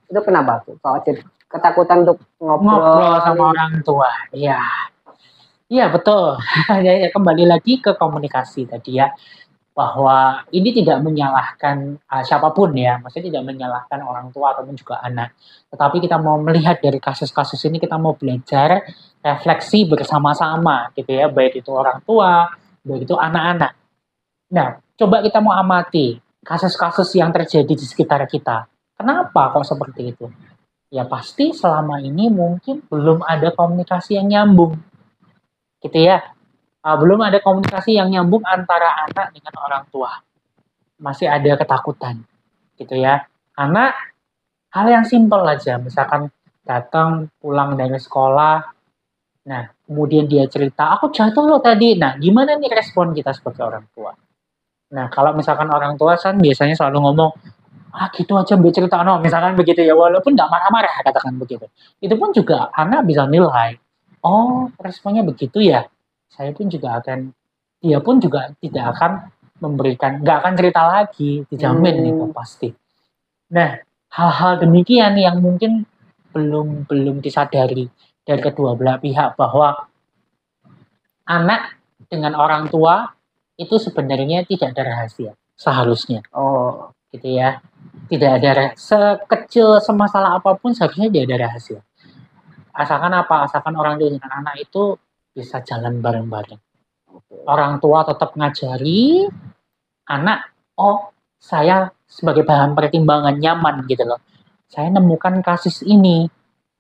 Itu kenapa tuh? Kalau ketakutan untuk ngobrol sama orang tua. Iya. Iya, betul. Ya, kembali lagi ke komunikasi tadi ya, bahwa ini tidak menyalahkan siapapun ya, maksudnya tidak menyalahkan orang tua ataupun juga anak. Tetapi kita mau melihat dari kasus-kasus ini, kita mau belajar refleksi bersama-sama gitu ya, baik itu orang tua, baik itu anak-anak. Nah, coba kita mau amati kasus-kasus yang terjadi di sekitar kita. Kenapa kok seperti itu? Ya pasti selama ini mungkin belum ada komunikasi yang nyambung, gitu ya. Belum ada komunikasi yang nyambung antara anak dengan orang tua. Masih ada ketakutan, gitu ya. Karena hal yang simpel aja, misalkan datang pulang dari sekolah, nah kemudian dia cerita, aku jatuh loh tadi. Nah, gimana nih respon kita sebagai orang tua? Nah, kalau misalkan orang tua kan biasanya selalu ngomong, gitu aja mbak cerita, no, misalkan begitu ya, walaupun nggak marah-marah, katakan begitu. Itu pun juga anak bisa nilai, oh responnya begitu ya, saya pun juga akan, dia pun juga tidak akan memberikan, nggak akan cerita lagi, dijamin itu pasti. Nah, hal-hal demikian yang mungkin belum belum disadari dari kedua belah pihak bahwa anak dengan orang tua itu sebenarnya tidak ada rahasia seharusnya. Oh, Gitu ya. Tidak ada sekecil semasalah apapun seharusnya tidak ada rahasia. Asalkan apa? Asalkan orang tua dengan anak itu bisa jalan bareng-bareng. Orang tua tetap ngajari anak, oh saya sebagai bahan pertimbangan nyaman gitu loh. Saya nemukan kasus ini,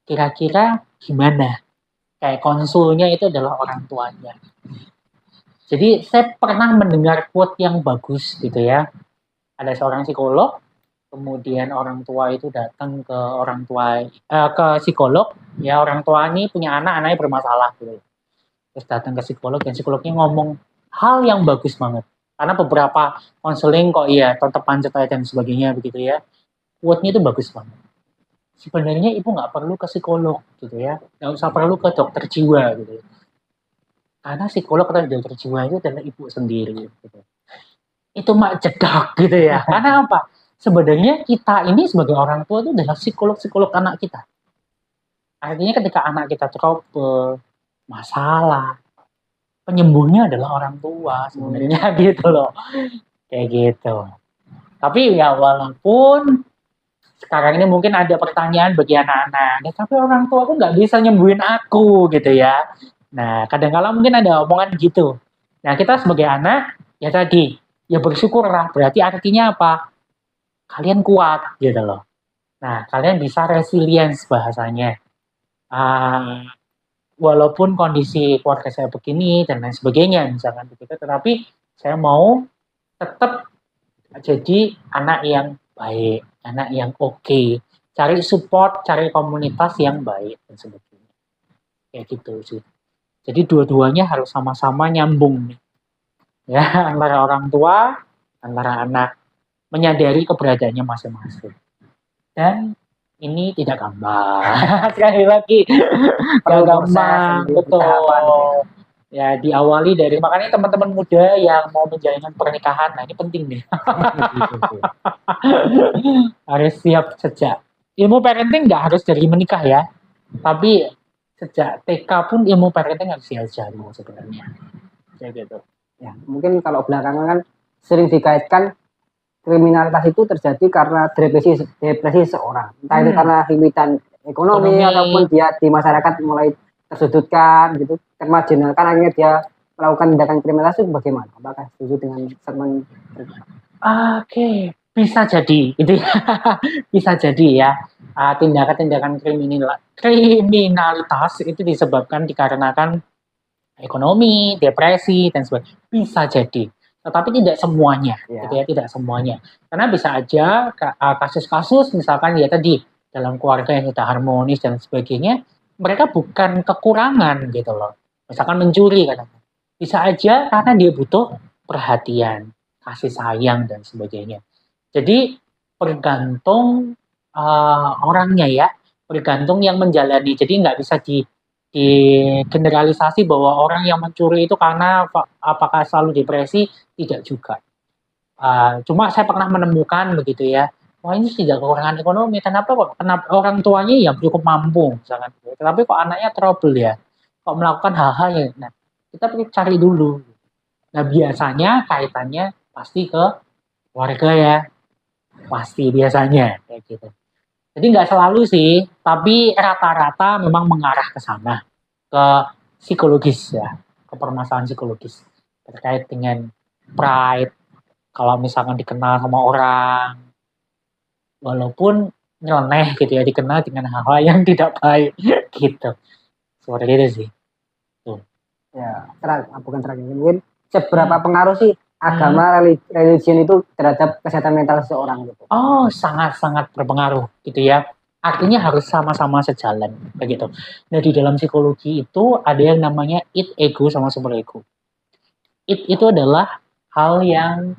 kira-kira gimana? Kayak konsulnya itu adalah orang tuanya. Jadi saya pernah mendengar quote yang bagus gitu ya. Ada seorang psikolog, kemudian orang tua itu datang ke orang tua ke psikolog, ya orang tua ini punya anak, anaknya bermasalah gitu. Terus datang ke psikolog dan psikolognya ngomong hal yang bagus banget. Karena beberapa konseling kok iya tetap panjat dan sebagainya begitu ya. Quote-nya itu bagus banget. Sebenarnya ibu nggak perlu ke psikolog gitu ya, nggak usah perlu ke dokter jiwa gitu. Karena psikolog atau dokter jiwa itu adalah ibu sendiri gitu. Itu mak jedak gitu ya. Karena apa? Sebenarnya kita ini sebagai orang tua itu adalah psikolog-psikolog anak kita. Artinya ketika anak kita trouble, masalah, penyembuhnya adalah orang tua sebenarnya gitu loh. Kayak gitu. Tapi ya walaupun sekarang ini mungkin ada pertanyaan bagi anak-anak, tapi orang tua aku nggak bisa nyembuhin aku gitu ya. Nah, kadang-kala mungkin ada omongan gitu. Nah, kita sebagai anak, ya tadi, ya bersyukurlah. Berarti artinya apa? Kalian kuat gitu loh. Nah, kalian bisa resilience bahasanya. Walaupun kondisi keluarga saya begini dan lain sebagainya, misalkan begitu, tetapi saya mau tetap jadi anak yang baik, anak yang oke. Cari support, cari komunitas yang baik dan sebagainya. Kayak gitu sih. Jadi dua-duanya harus sama-sama nyambung nih. Ya, antara orang tua, antara anak, menyadari keberadaannya masing-masing. Dan ini tidak gampang. Sekali lagi, tidak gampang, betul. Ya, diawali dari, makanya teman-teman muda yang mau menjalankan pernikahan, nah ini penting nih. Harus siap sejak. Ilmu parenting nggak harus dari menikah ya, tapi sejak TK pun ilmu parenting harus diajari sebenarnya. Kayak gitu. Ya, mungkin kalau belakangan kan sering dikaitkan kriminalitas itu terjadi karena depresi seorang. Entah itu karena limitan ekonomi ataupun dia di masyarakat mulai tersudutkan gitu, termarginalkan, akhirnya dia melakukan tindakan kriminalitas itu bagaimana? Apakah setuju dengan statement? Oke, bisa jadi, gitu ya. Bisa jadi ya. Tindakan-tindakan kriminalitas itu disebabkan dikarenakan ekonomi, depresi dan sebagainya. Bisa jadi, tetapi tidak semuanya, gitu ya, tidak semuanya. Karena bisa aja kasus-kasus misalkan ya tadi dalam keluarga yang tidak harmonis dan sebagainya, mereka bukan kekurangan gitu loh. Misalkan mencuri katanya. Bisa aja karena dia butuh perhatian, kasih sayang dan sebagainya. Jadi tergantung orangnya ya, tergantung yang menjalani. Jadi nggak bisa generalisasi bahwa orang yang mencuri itu karena apakah selalu depresi, tidak juga. Cuma saya pernah menemukan begitu ya, wah ini tidak kekurangan ekonomi, kenapa orang tuanya yang cukup mampu misalkan, tapi kok anaknya trouble ya, kok melakukan hal-hal yang, nah kita perlu cari dulu. Nah biasanya kaitannya pasti ke warga ya, pasti biasanya kayak gitu. Jadi nggak selalu sih, tapi rata-rata memang mengarah ke sana, ke psikologis ya, ke permasalahan psikologis terkait dengan pride, kalau misalkan dikenal sama orang, walaupun nyeleneh gitu ya, dikenal dengan hal-hal yang tidak baik gitu. Seperti itu sih. Ya, bukan tragedi. Mungkin seberapa pengaruh sih agama religion itu terhadap kesehatan mental seseorang gitu? Oh, sangat-sangat berpengaruh gitu ya. Artinya harus sama-sama sejalan begitu. Nah, di dalam psikologi itu ada yang namanya id, ego sama super ego. Id itu adalah hal yang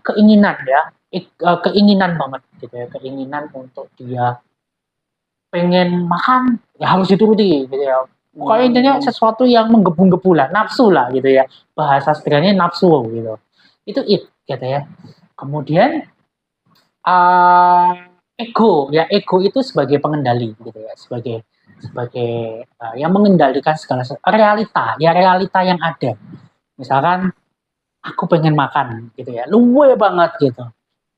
keinginan ya, keinginan banget gitu ya, keinginan untuk dia pengen makan ya harus dituruti gitu ya. Pokoknya intinya sesuatu yang menggebu-gebu lah, nafsu lah gitu ya. Bahasa sederhananya nafsu gitu. Itu id gitu ya. Kemudian ego ya, ego itu sebagai pengendali gitu ya, sebagai yang mengendalikan segala realita ya, realita yang ada. Misalkan aku pengen makan gitu ya, luwe banget gitu.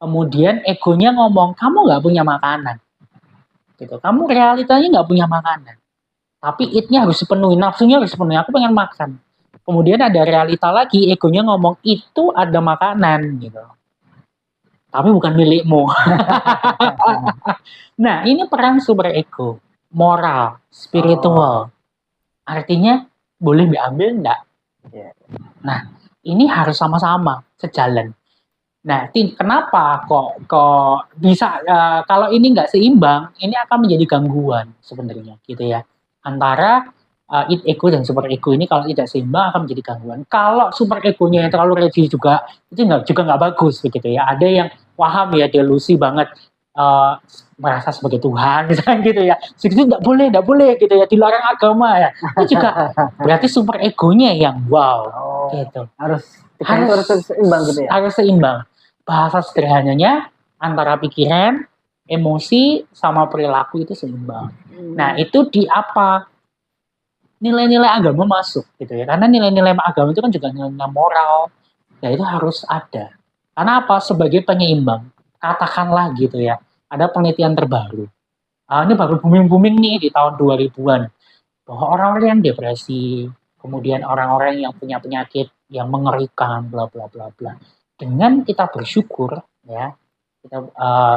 Kemudian egonya ngomong, kamu nggak punya makanan gitu, kamu realitanya nggak punya makanan, tapi id-nya harus dipenuhi, nafsunya harus dipenuhi, aku pengen makan. Kemudian ada realita lagi, egonya ngomong itu ada makanan gitu, tapi bukan milikmu. Nah, ini peran super ego, moral, spiritual. Artinya boleh diambil enggak? Nah, ini harus sama-sama sejalan. Nah, kenapa kok bisa kalau ini nggak seimbang, ini akan menjadi gangguan sebenarnya gitu ya. Antara id, ego dan super ego ini kalau tidak seimbang akan menjadi gangguan. Kalau super egonya yang terlalu religius juga itu nggak bagus begitu ya. Ada yang paham ya, delusi banget, merasa sebagai Tuhan misalnya gitu ya. Segitu nggak boleh gitu ya, dilarang agama ya. Itu juga berarti super egonya yang wow gitu. Harus seimbang gitu ya. Harus seimbang. Bahasa sederhananya antara pikiran, emosi sama perilaku itu seimbang. Nah, itu di apa? Nilai-nilai agama masuk gitu ya. Karena nilai-nilai agama itu kan juga nilai-nilai moral. Ya itu harus ada. Karena apa? Sebagai penyeimbang. Katakanlah gitu ya. Ada penelitian terbaru. Ini baru booming-booming nih di tahun 2000-an. Bahwa orang-orang yang depresi, kemudian orang-orang yang punya penyakit yang mengerikan, bla bla bla bla. Dengan kita bersyukur ya,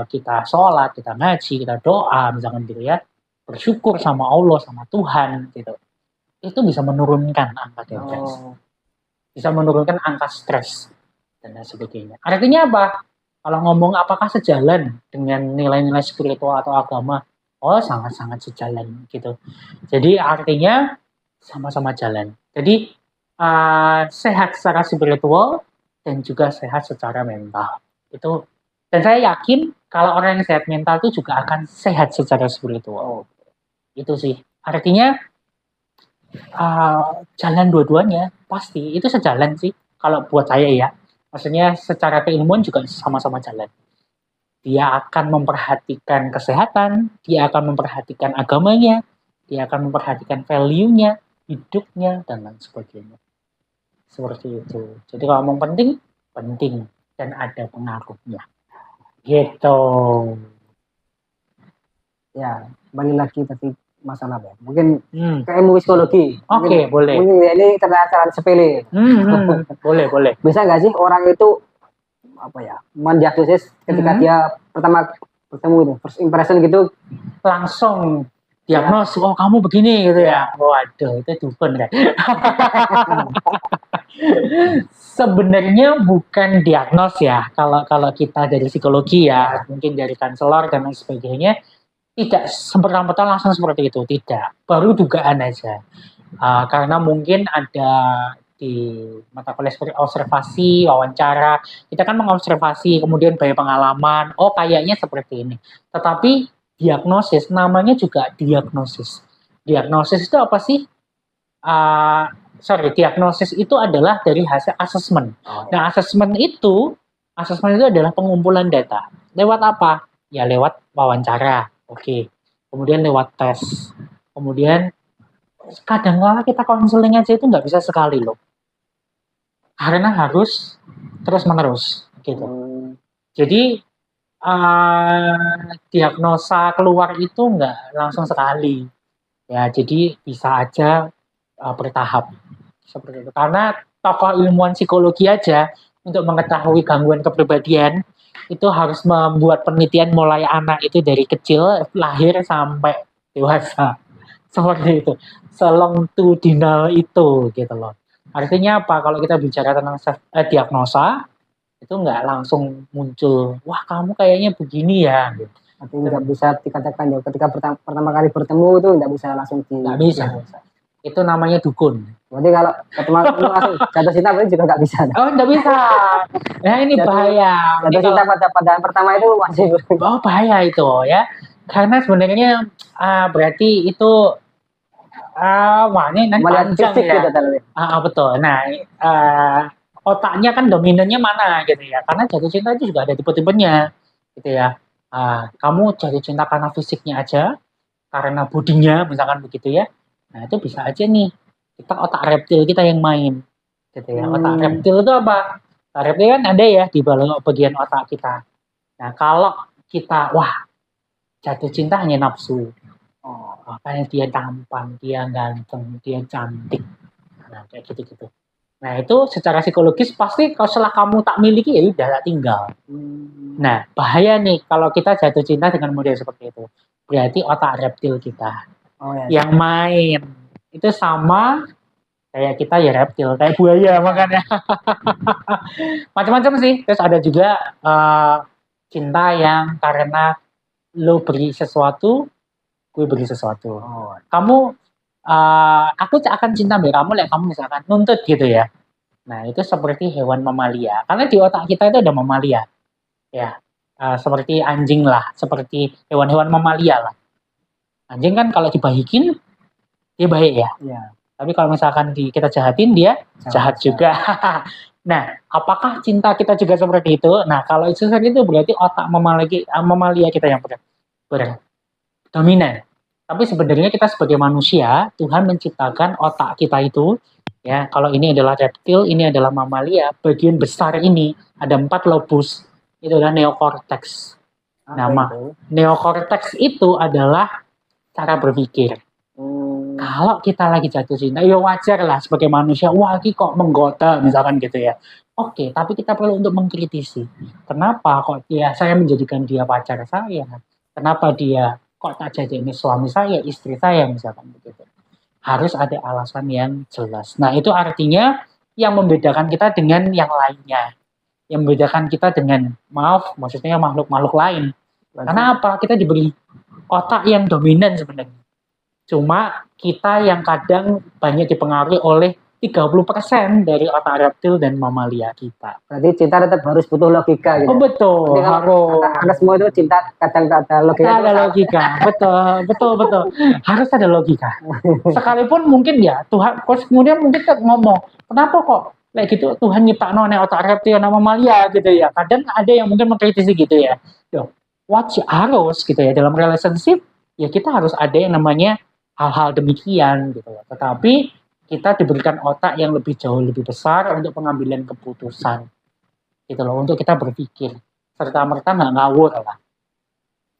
kita sholat, kita ngaji, kita doa misalkan gitu ya, bersyukur sama Allah, sama Tuhan gitu, itu bisa menurunkan angka depresi, bisa menurunkan angka stres dan lain sebagainya. Artinya apa? Kalau ngomong apakah sejalan dengan nilai-nilai spiritual atau agama, sangat-sangat sejalan gitu. Jadi artinya sama-sama jalan. Jadi sehat secara spiritual dan juga sehat secara mental. Itu, dan saya yakin kalau orang yang sehat mental itu juga akan sehat secara spiritual. Itu sih. Artinya jalan dua-duanya pasti itu sejalan sih kalau buat saya ya. Maksudnya secara keilmuan juga sama-sama jalan. Dia akan memperhatikan kesehatan, dia akan memperhatikan agamanya, dia akan memperhatikan value-nya, hidupnya dan lain sebagainya. Seperti itu. Jadi kalau ngomong penting dan ada pengaruhnya. Gitu. Ya, kembali lagi tadi masalah ya. Mungkin ke ilmu psikologi. Oke, boleh. Mungkin ini terlihat sepele. Boleh. Bisa nggak sih orang itu mendiagnosis ketika dia pertama bertemu itu, first impression gitu, langsung diagnos, kamu begini gitu ya. Waduh, itu dukun kan. Sebenarnya bukan diagnos ya. Kalau kita dari psikologi ya, mungkin dari konselor dan lain sebagainya, tidak semata-mata langsung seperti itu, tidak. Baru dugaan aja. Karena mungkin ada di mata kuliah seperti observasi, wawancara, kita kan mengobservasi, kemudian banyak pengalaman, kayaknya seperti ini. Tetapi diagnosis, namanya juga diagnosis. Diagnosis itu apa sih? Diagnosis itu adalah dari hasil asesmen. Nah, asesmen itu adalah pengumpulan data. Lewat apa? Ya lewat wawancara. Oke. Kemudian lewat tes. Kemudian kadang-kala kita konseling aja itu nggak bisa sekali loh. Karena harus terus-menerus gitu. Jadi diagnosa keluar itu nggak langsung sekali. Ya, jadi bisa aja bertahap seperti itu. Karena tokoh ilmuwan psikologi aja untuk mengetahui gangguan kepribadian itu harus membuat penelitian mulai anak itu dari kecil lahir sampai dewasa seperti itu, selongitudinal itu gitu loh. Artinya apa? Kalau kita bicara tentang diagnosa itu nggak langsung muncul, wah kamu kayaknya begini ya. Gitu. Artinya nggak bisa dikatakan ya ketika pertama kali bertemu itu nggak bisa langsung nggak bisa. Itu namanya dukun. Berarti kalau ketemu langsung jatuh cinta berarti juga nggak bisa. Oh nggak bisa. Nah ini bahaya. Jatuh cinta pada pandangan pertama itu masih. Oh bahaya itu ya. Karena sebenarnya berarti itu wah ini nanti panjang ya. Betul. Nah otaknya kan dominannya mana gitu ya. Karena jatuh cinta itu juga ada tipe-tipenya gitu ya. Kamu jatuh cinta karena fisiknya aja, karena bodinya misalkan begitu ya. Nah itu bisa aja nih kita otak reptil kita yang main gitu ya. Otak reptil itu apa? Otak reptil kan ada ya di bagian otak kita. Nah kalau kita jatuh cinta hanya nafsu, makanya dia tampan, dia ganteng, dia cantik, nah kayak gitu. Nah itu secara psikologis pasti kalau setelah kamu tak miliki ya udah tak tinggal. Nah bahaya nih kalau kita jatuh cinta dengan model seperti itu. Berarti otak reptil kita yang main. Itu sama kayak kita ya reptil, kayak buaya makanya. Macam-macam sih. Terus ada juga cinta yang karena lo beri sesuatu, gue beri sesuatu. Kamu aku akan cinta sama kamu, kamu misalkan nuntut gitu ya. Nah itu seperti hewan mamalia, karena di otak kita itu ada mamalia, ya seperti anjing lah, seperti hewan-hewan mamalia lah. Anjing kan kalau dibahikin dia baik ya. Tapi kalau misalkan kita jahatin dia jahat juga. Nah apakah cinta kita juga seperti itu? Nah kalau itu seperti itu berarti otak mamalia kita yang berdominan. Tapi sebenarnya kita sebagai manusia, Tuhan menciptakan otak kita itu, ya kalau ini adalah reptil, ini adalah mamalia, bagian besar ini ada 4 lobus, itu adalah neokortex. Neokortex itu adalah cara berpikir. Kalau kita lagi jatuh cinta, ya wajar lah sebagai manusia, ini kok menggoda misalkan gitu ya. Oke, tapi kita perlu untuk mengkritisi. Kenapa kok saya menjadikan dia pacar saya? Kenapa dia kok tak jadi ini suami saya, istri saya misalkan begitu. Harus ada alasan yang jelas. Nah itu artinya yang membedakan kita dengan yang lainnya. Yang membedakan kita dengan, maksudnya makhluk-makhluk lain. Karena apa? Kita diberi otak yang dominan sebenarnya. Cuma kita yang kadang banyak dipengaruhi oleh 30% dari otak reptil dan mamalia kita. Berarti cinta tetap harus butuh logika gitu. Oh betul. Karena semua itu cinta kadang ada logika. Ada logika. Betul. Harus ada logika. Sekalipun mungkin ya Tuhan, kemudian mungkin kita ngomong, kenapa kok kayak gitu Tuhan nyiptakan otak reptil dan mamalia gitu ya. Kadang ada yang mungkin mengkritisi gitu ya. Harus gitu ya dalam relationship ya kita harus ada yang namanya hal-hal demikian gitu. Tetapi kita diberikan otak yang jauh lebih besar untuk pengambilan keputusan gitu loh, untuk kita berpikir serta-merta nggak ngawur lah.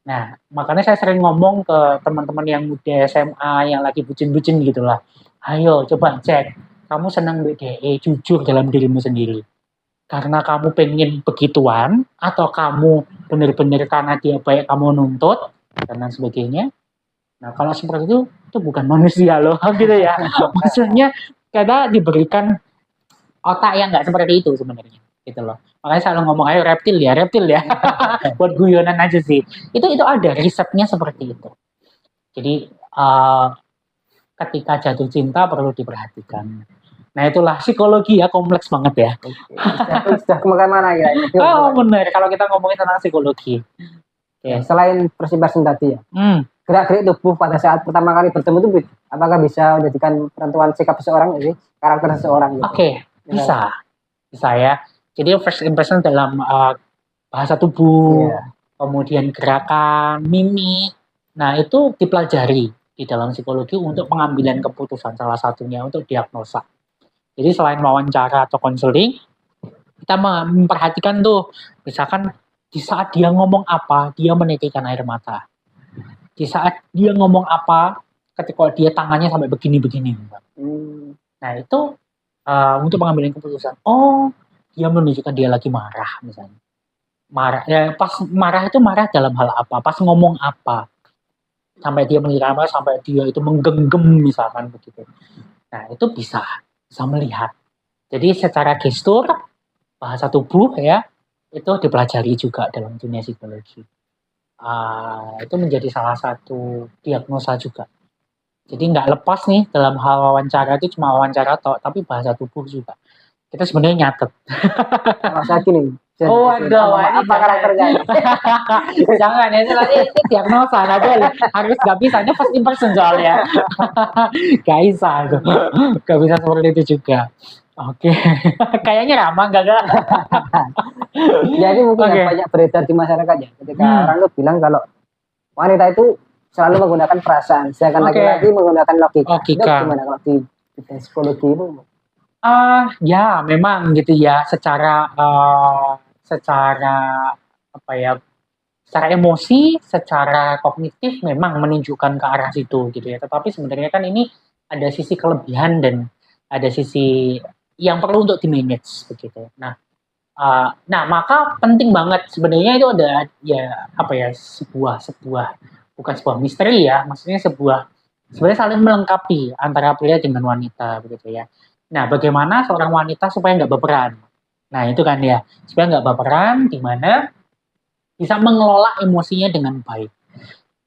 Nah makanya saya sering ngomong ke teman-teman yang muda SMA yang lagi bucin-bucin gitu lah, ayo coba cek kamu senang BDE, jujur dalam dirimu sendiri, karena kamu pengen begituan atau kamu benar-benar karena dia baik kamu nuntut dan lain sebagainya. Nah kalau seperti itu bukan manusia loh gitu ya. Maksudnya kita diberikan otak yang nggak seperti itu sebenarnya gitu loh. Makanya selalu ngomong ayo reptil ya buat guyonan aja sih. Itu ada risetnya seperti itu. Jadi ketika jatuh cinta perlu diperhatikan. Nah itulah psikologi ya, kompleks banget ya. Sudah kemana-mana ya. Oh benar kalau kita ngomongin tentang psikologi. Selain persimpasan tadi ya. Gerak-gerik tubuh pada saat pertama kali bertemu itu apakah bisa menjadikan penentuan sikap seseorang sih, karakter seseorang gitu? Oke, bisa ya. Jadi first impression dalam bahasa tubuh, kemudian gerakan, mimik. Nah itu dipelajari di dalam psikologi untuk pengambilan keputusan, salah satunya untuk diagnosa. Jadi selain wawancara atau konseling, kita memperhatikan tuh, misalkan di saat dia ngomong apa, dia menitikkan air mata. Di saat dia ngomong apa, ketika dia tangannya sampai begini-begini. Nah itu untuk pengambilan keputusan. Oh, dia menunjukkan dia lagi marah misalnya. Marah, ya pas marah itu marah dalam hal apa? Pas ngomong apa? Sampai dia mengira sampai dia itu menggenggam misalkan begitu. Nah, itu bisa melihat. Jadi secara gestur, bahasa tubuh ya, itu dipelajari juga dalam dunia psikologi. Itu menjadi salah satu diagnosa juga. Jadi nggak lepas nih dalam hal wawancara itu cuma wawancara tapi bahasa tubuh juga. Kita sebenarnya nyatet. Kalau saya gini, Oh, waduh, apa karakternya? Jangan ya, itu diagnosa, nggak boleh. Harus nggak bisa, ini first impression soalnya. Gak bisa tuh, nggak bisa seperti itu juga. Oke, kayaknya ramah nggak kan? Jadi mungkin Oke. yang banyak beredar di masyarakat ya, ketika orang tuh bilang kalau wanita itu selalu menggunakan perasaan, sedangkan Oke. laki-laki menggunakan logika. Itu Logika. gimana kalau di psikologi itu? Ya memang gitu ya, secara apa ya, secara emosi, secara kognitif memang menunjukkan ke arah situ gitu ya. Tetapi sebenarnya kan ini ada sisi kelebihan dan ada sisi yang perlu untuk di-manage begitu. Nah, maka penting banget sebenarnya itu ada ya apa ya, sebuah bukan sebuah misteri ya, maksudnya sebenarnya saling melengkapi antara pria dengan wanita begitu ya. Nah, bagaimana seorang wanita supaya nggak baperan? Nah, itu kan ya, supaya nggak baperan, di mana bisa mengelola emosinya dengan baik.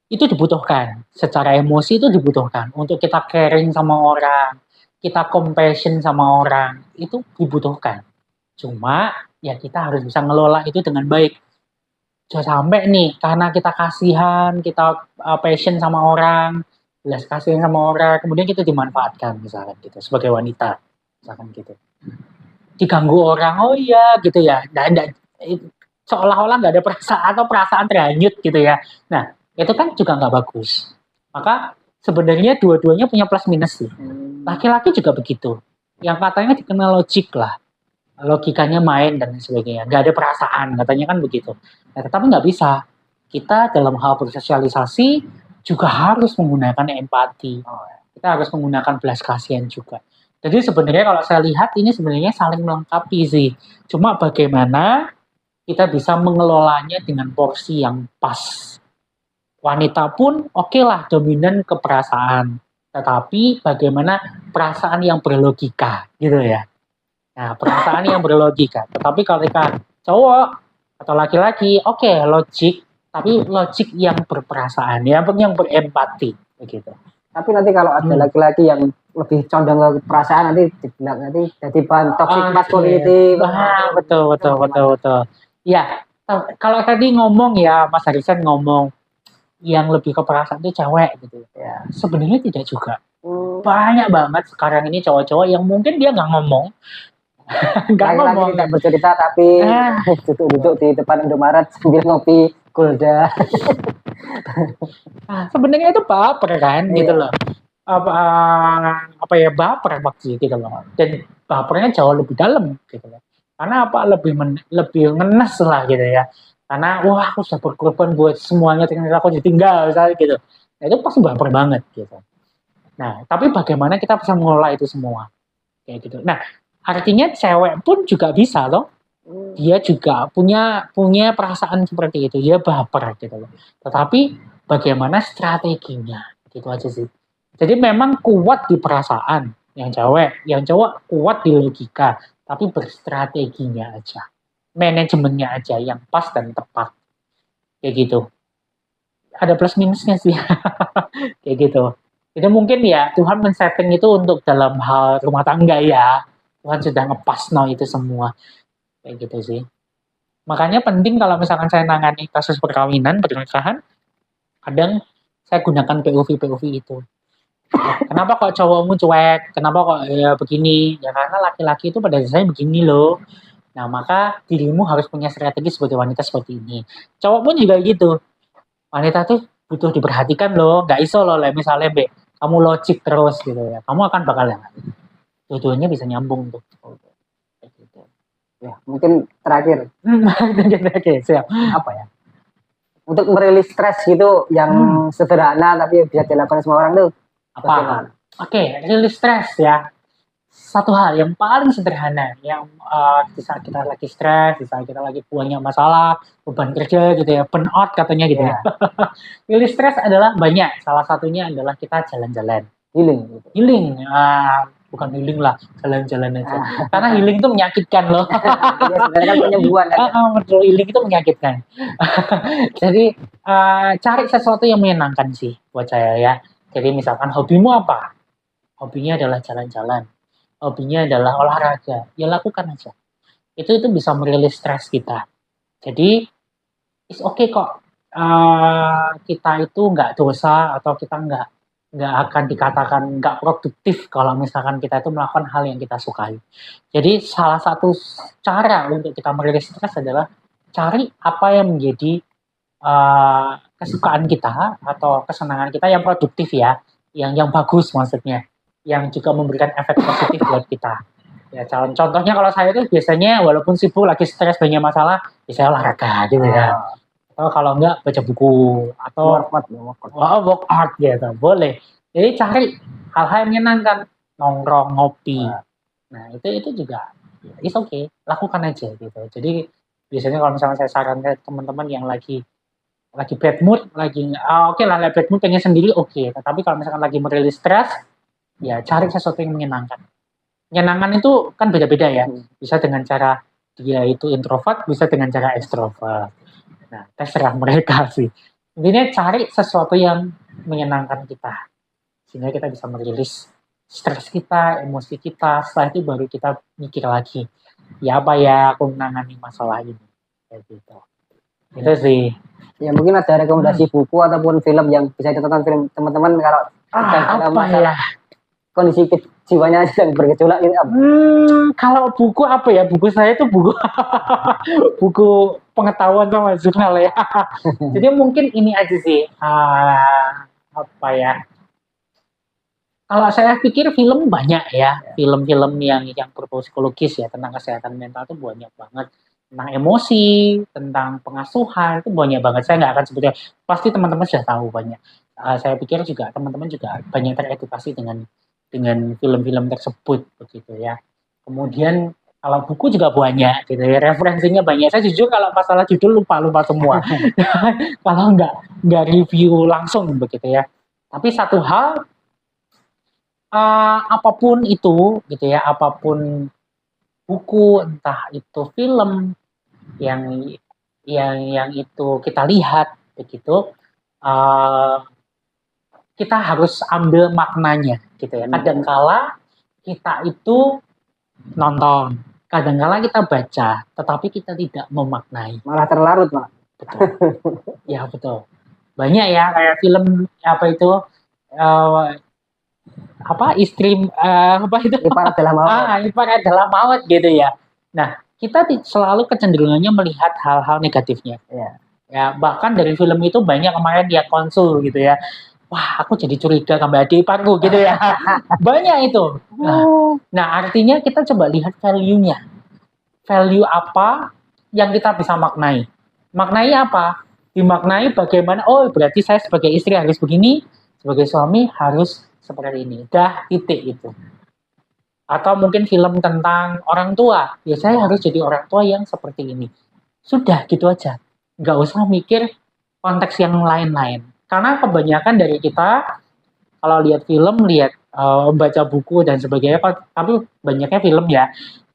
Itu dibutuhkan, secara emosi itu dibutuhkan untuk kita caring sama orang, kita compassion sama orang, itu dibutuhkan. Cuma ya kita harus bisa ngelola itu dengan baik. Jangan sampai nih karena kita kasihan, kita passion sama orang, belas kasihan sama orang, kemudian kita dimanfaatkan misalkan gitu sebagai wanita, misalkan gitu. Diganggu orang, oh iya gitu ya, seolah-olah nggak ada perasaan atau perasaan terhanyut gitu ya. Nah itu kan juga nggak bagus. Maka sebenarnya dua-duanya punya plus minus sih. Laki-laki juga begitu. Yang katanya dikenal logik lah, logikanya main dan sebagainya, nggak ada perasaan katanya kan begitu. Nah, tetapi nggak bisa. Kita dalam hal bersosialisasi juga harus menggunakan empati. Kita harus menggunakan belas kasihan juga. Jadi sebenarnya kalau saya lihat ini sebenarnya saling melengkapi sih. Cuma bagaimana kita bisa mengelolanya dengan porsi yang pas. Wanita pun oke lah dominan ke perasaan. Tetapi bagaimana perasaan yang berlogika gitu ya. Nah, perasaan yang berlogika. Tetapi kalau cowok atau laki-laki, oke, logik, tapi logik yang berperasaan, ya, yang berempati, begitu. Tapi nanti kalau ada laki-laki yang lebih condong ke perasaan, nanti dibilang nanti jadi bahan toxic masculinity. Betul. Ya, kalau tadi ngomong ya, Mas Harisan ngomong yang lebih ke perasaan itu cewek gitu. Ya, sebenarnya tidak juga. Banyak banget sekarang ini cowok-cowok yang mungkin dia nggak ngomong, laki-laki tidak bercerita tapi duduk di depan Indomaret sambil ngopi Gulda. Sebenarnya itu baper kan gitu loh. Apa ya, baper waktu gitu loh. Dan bapernya jauh lebih dalam gitu loh. Karena apa, lebih ngenes lah gitu ya. Karena wah aku sudah berkorban buat semuanya, ternyata aku ditinggal misalnya gitu. Nah, itu pasti baper banget gitu. Nah, tapi bagaimana kita bisa mengelola itu semua kayak gitu. Nah, artinya cewek pun juga bisa loh. Dia juga punya perasaan seperti itu. Dia baper gitu loh. Tetapi bagaimana strateginya? Gitu aja sih. Jadi memang kuat di perasaan yang cewek, yang cowok kuat di logika, tapi berstrateginya aja. Manajemennya aja yang pas dan tepat. Kayak gitu. Ada plus minusnya sih. Kayak gitu. Itu mungkin ya Tuhan men-setting itu untuk dalam hal rumah tangga ya. Tuhan sudah ngepas itu semua. Kayak gitu sih. Makanya penting kalau misalkan saya nangani kasus perkawinan, pernikahan, kadang saya gunakan POV itu. Kenapa kok cowokmu cuek? Kenapa kok ya begini? Ya karena laki-laki itu pada dasarnya begini loh. Nah, maka dirimu harus punya strategi sebagai wanita seperti ini. Cowok pun juga gitu. Wanita tuh butuh diperhatikan loh. Gak iso loh, misalnya kamu logik terus gitu ya. Kamu akan bakal yang dua-duanya bisa nyambung tuh. Ya, mungkin terakhir. Oke, siap. Apa ya? Untuk merilis stres gitu yang sederhana tapi bisa dilakukan semua orang tuh. Apa? Oke, rilis stres ya. satu hal yang paling sederhana yang di saat kita lagi stres, di saat kita lagi banyak masalah, beban kerja gitu ya, burnout katanya gitu ya. Rilis stres adalah banyak. Salah satunya adalah kita jalan-jalan. Healing gitu. Healing, bukan healing lah, jalan-jalan aja. Karena healing itu menyakitkan loh. Ya, sebenarnya kan penyembuhan kan. Betul, healing itu menyakitkan. Jadi cari sesuatu yang menyenangkan sih buat saya ya. Jadi misalkan hobimu apa? Hobinya adalah jalan-jalan. Hobinya adalah olahraga. Ya lakukan aja. Itu bisa merilis stres kita. Jadi it's okay kok. Kita itu nggak dosa atau kita nggak akan dikatakan nggak produktif kalau misalkan kita itu melakukan hal yang kita sukai. Jadi salah satu cara untuk kita merilis stres adalah cari apa yang menjadi kesukaan kita atau kesenangan kita yang produktif ya, yang bagus maksudnya, yang juga memberikan efek positif buat kita. Ya contohnya kalau saya itu biasanya walaupun sibuk lagi stres banyak masalah, ya saya olahraga gitu ya. Atau kalau enggak baca buku atau workout gitu, boleh. Jadi cari hal-hal yang menyenangkan, nongkrong, ngopi. Nah, itu juga it's okay, lakukan aja gitu. Jadi biasanya kalau misalnya saya sarankan teman-teman yang lagi bad mood, oke lah bad mood pengen sendiri oke. Tapi kalau misalkan lagi merilis stres, ya cari sesuatu yang menyenangkan. Menyenangkan itu kan beda-beda ya. Bisa dengan cara dia itu introvert, bisa dengan cara ekstrovert. Nah, terserah mereka sih. Intinya cari sesuatu yang menyenangkan kita. Sehingga kita bisa merilis stres kita, emosi kita. Setelah itu baru kita mikir lagi. Ya apa ya aku menangani masalah ini. Kayak gitu. Itu sih. Ya mungkin ada rekomendasi buku ataupun film yang bisa ditonton film teman-teman kalau apa ya? Kondisi jiwanya sedang bergejolak ini apa? Kalau buku apa ya? Buku saya itu buku buku pengetahuan sama jurnal ya. Jadi mungkin ini aja sih. Apa ya? Kalau saya pikir film banyak ya. Film-film yang berbau psikologis ya tentang kesehatan mental itu banyak banget. Tentang emosi, tentang pengasuhan itu banyak banget. Saya nggak akan sebutnya. Pasti teman-teman sudah tahu banyak. Saya pikir juga teman-teman juga banyak teredukasi dengan film-film tersebut begitu ya. Kemudian kalau buku juga banyak gitu ya, referensinya banyak. Saya jujur kalau masalah judul lupa semua. Kalau nggak review langsung begitu ya. Tapi satu hal apapun itu gitu ya, apapun buku, entah itu film yang itu kita lihat begitu, kita harus ambil maknanya gitu ya. Kadangkala kita itu nonton, kadangkala kita baca, tetapi kita tidak memaknai. Malah terlarut, Pak. Betul. Ya betul. Banyak ya kayak film apa itu Ibarat dalam maut. Ibarat dalam maut gitu ya. Nah, kita selalu kecenderungannya melihat hal-hal negatifnya. Ya, bahkan dari film itu banyak kemarin dia konsul gitu ya. Wah, aku jadi curiga sama adik iparku gitu ya. Banyak itu. Nah, artinya kita coba lihat value-nya. Value apa yang kita bisa maknai? Maknai apa? Dimaknai bagaimana, oh berarti saya sebagai istri harus begini, sebagai suami harus seperti ini. Dah titik itu. Atau mungkin film tentang orang tua. Ya saya harus jadi orang tua yang seperti ini. Sudah gitu aja. Nggak usah mikir konteks yang lain-lain. Karena kebanyakan dari kita kalau lihat film, baca buku dan sebagainya, tapi banyaknya film ya,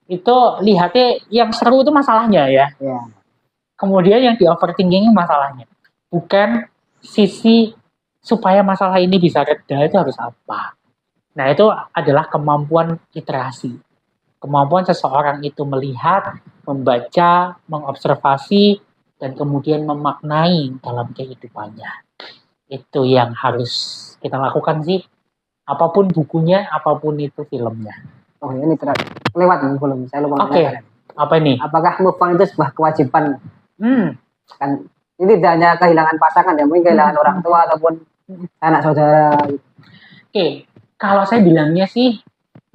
itu lihatnya yang seru itu masalahnya ya. Kemudian yang di overthinking masalahnya. Bukan sisi supaya masalah ini bisa reda itu harus apa. Nah itu adalah kemampuan literasi. Kemampuan seseorang itu melihat, membaca, mengobservasi, dan kemudian memaknai dalam kehidupannya. Itu yang harus kita lakukan sih. Apapun bukunya, apapun itu filmnya. Oh ini lewat nih film. Saya lupa. Oke. Apa ini? Apakah move on itu sebuah kewajiban? Kan ini tidak hanya kehilangan pasangan ya, mungkin kehilangan orang tua ataupun anak saudara. Oke. Kalau saya bilangnya sih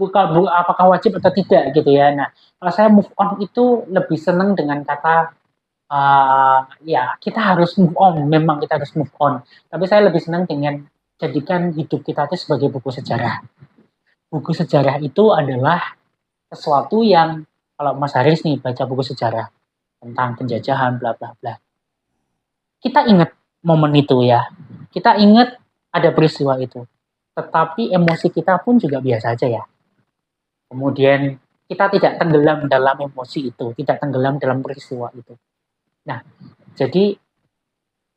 apakah wajib atau tidak gitu ya. Nah, kalau saya move on itu lebih senang dengan kata ya kita harus move on, memang kita harus move on. Tapi saya lebih senang dengan jadikan hidup kita itu sebagai buku sejarah. buku sejarah itu adalah sesuatu yang kalau Mas Haris nih baca buku sejarah tentang penjajahan bla bla bla. Kita ingat momen itu ya. Kita ingat ada peristiwa itu. Tetapi emosi kita pun juga biasa aja ya. Kemudian kita tidak tenggelam dalam emosi itu, tidak tenggelam dalam peristiwa itu. Nah, jadi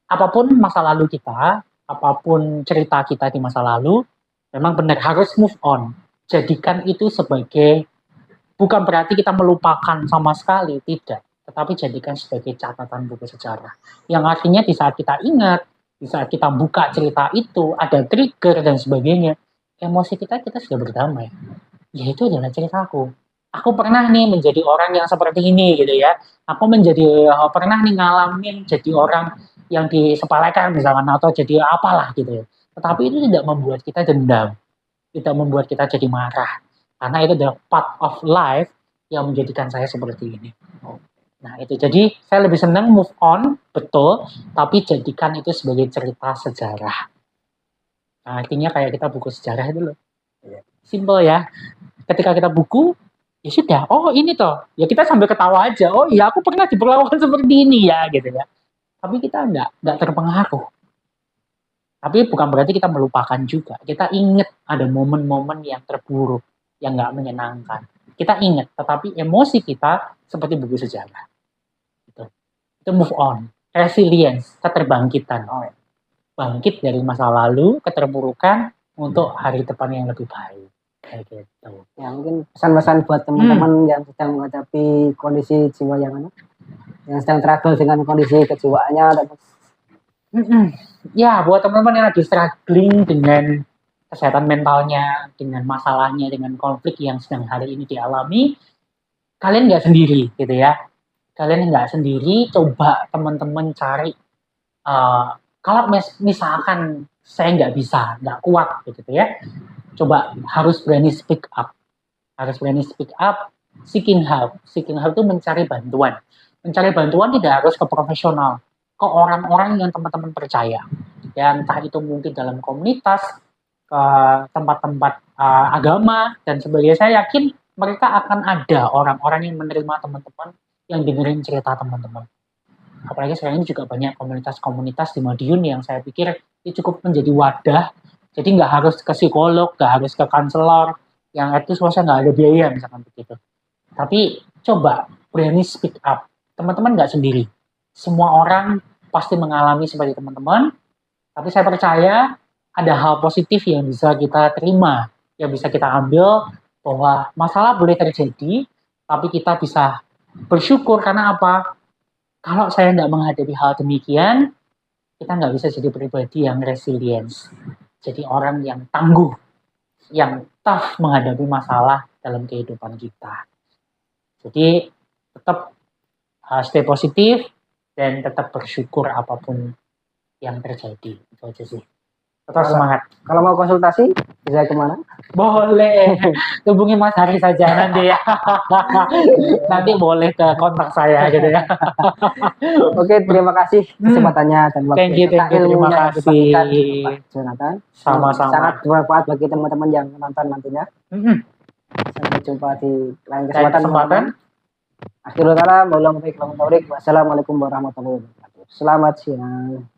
apapun masa lalu kita, apapun cerita kita di masa lalu, memang benar harus move on. Jadikan itu sebagai, bukan berarti kita melupakan sama sekali, tidak. Tetapi jadikan sebagai catatan buku sejarah. Yang artinya di saat kita ingat, di saat kita buka cerita itu, ada trigger dan sebagainya, emosi kita sudah berdamai. Ya itu adalah ceritaku. Aku pernah nih menjadi orang yang seperti ini gitu ya. Aku pernah nih ngalamin jadi orang yang disepelekan misalkan atau jadi apalah gitu ya. Tetapi itu tidak membuat kita dendam. Tidak membuat kita jadi marah. Karena itu adalah part of life yang menjadikan saya seperti ini. Nah itu, jadi saya lebih senang move on, betul, tapi jadikan itu sebagai cerita sejarah. Nah, artinya kayak kita buku sejarah itu loh. Simple ya. Ketika kita buku, ya sudah, oh ini toh, ya kita sambil ketawa aja, oh iya aku pernah diperlakukan seperti ini ya, gitu ya. Tapi kita nggak terpengaruh. Tapi bukan berarti kita melupakan juga. Kita ingat ada momen-momen yang terburuk, yang nggak menyenangkan. Kita ingat, tetapi emosi kita seperti buku sejarah. Itu move on, resilience, keterbangkitan. Bangkit dari masa lalu, keterburukan untuk hari depan yang lebih baik. Kayak gitu. Ya mungkin pesan-pesan buat teman-teman yang sedang menghadapi kondisi jiwa yang sedang struggle dengan kondisi kejiwaannya. Ya, buat teman-teman yang lagi struggling dengan kesehatan mentalnya, dengan masalahnya, dengan konflik yang sedang hari ini dialami, kalian nggak sendiri gitu ya. Kalian nggak sendiri, coba teman-teman cari, kalau misalkan saya nggak bisa, nggak kuat gitu ya, coba harus berani speak up. Harus berani speak up, seeking help. Seeking help itu mencari bantuan. Mencari bantuan tidak harus ke profesional, ke orang-orang yang teman-teman percaya. Ya, entah itu mungkin dalam komunitas, ke tempat-tempat agama, dan sebagainya. Saya yakin mereka akan ada orang-orang yang menerima teman-teman, yang dengerin cerita teman-teman. Apalagi sekarang ini juga banyak komunitas-komunitas di Madiun yang saya pikir itu cukup menjadi wadah. Jadi nggak harus ke psikolog, nggak harus ke konselor, yang itu selesai nggak ada biaya misalkan begitu. Tapi coba berani speak up. Teman-teman nggak sendiri. Semua orang pasti mengalami seperti teman-teman. Tapi saya percaya ada hal positif yang bisa kita terima, yang bisa kita ambil, bahwa masalah boleh terjadi, tapi kita bisa bersyukur. Karena apa? Kalau saya nggak menghadapi hal demikian, kita nggak bisa jadi pribadi yang resilience. Jadi orang yang tangguh, yang tough menghadapi masalah dalam kehidupan kita. Jadi tetap stay positif dan tetap bersyukur apapun yang terjadi. Itu aja sih. Tetap semangat. Kalau mau konsultasi bisa kemana? Boleh. Hubungi Mas Hari saja nanti ya. Nanti boleh ke kontak saya gitu ya. Oke, terima kasih kesempatannya dan waktu Thank you, terima kasih. Pak Jonathan. Sama-sama. Sangat bermanfaat bagi teman-teman yang menonton nantinya. Sampai jumpa di lain kesempatan. Akhirul kalam, wassalamualaikum warahmatullahi wabarakatuh. Selamat siang.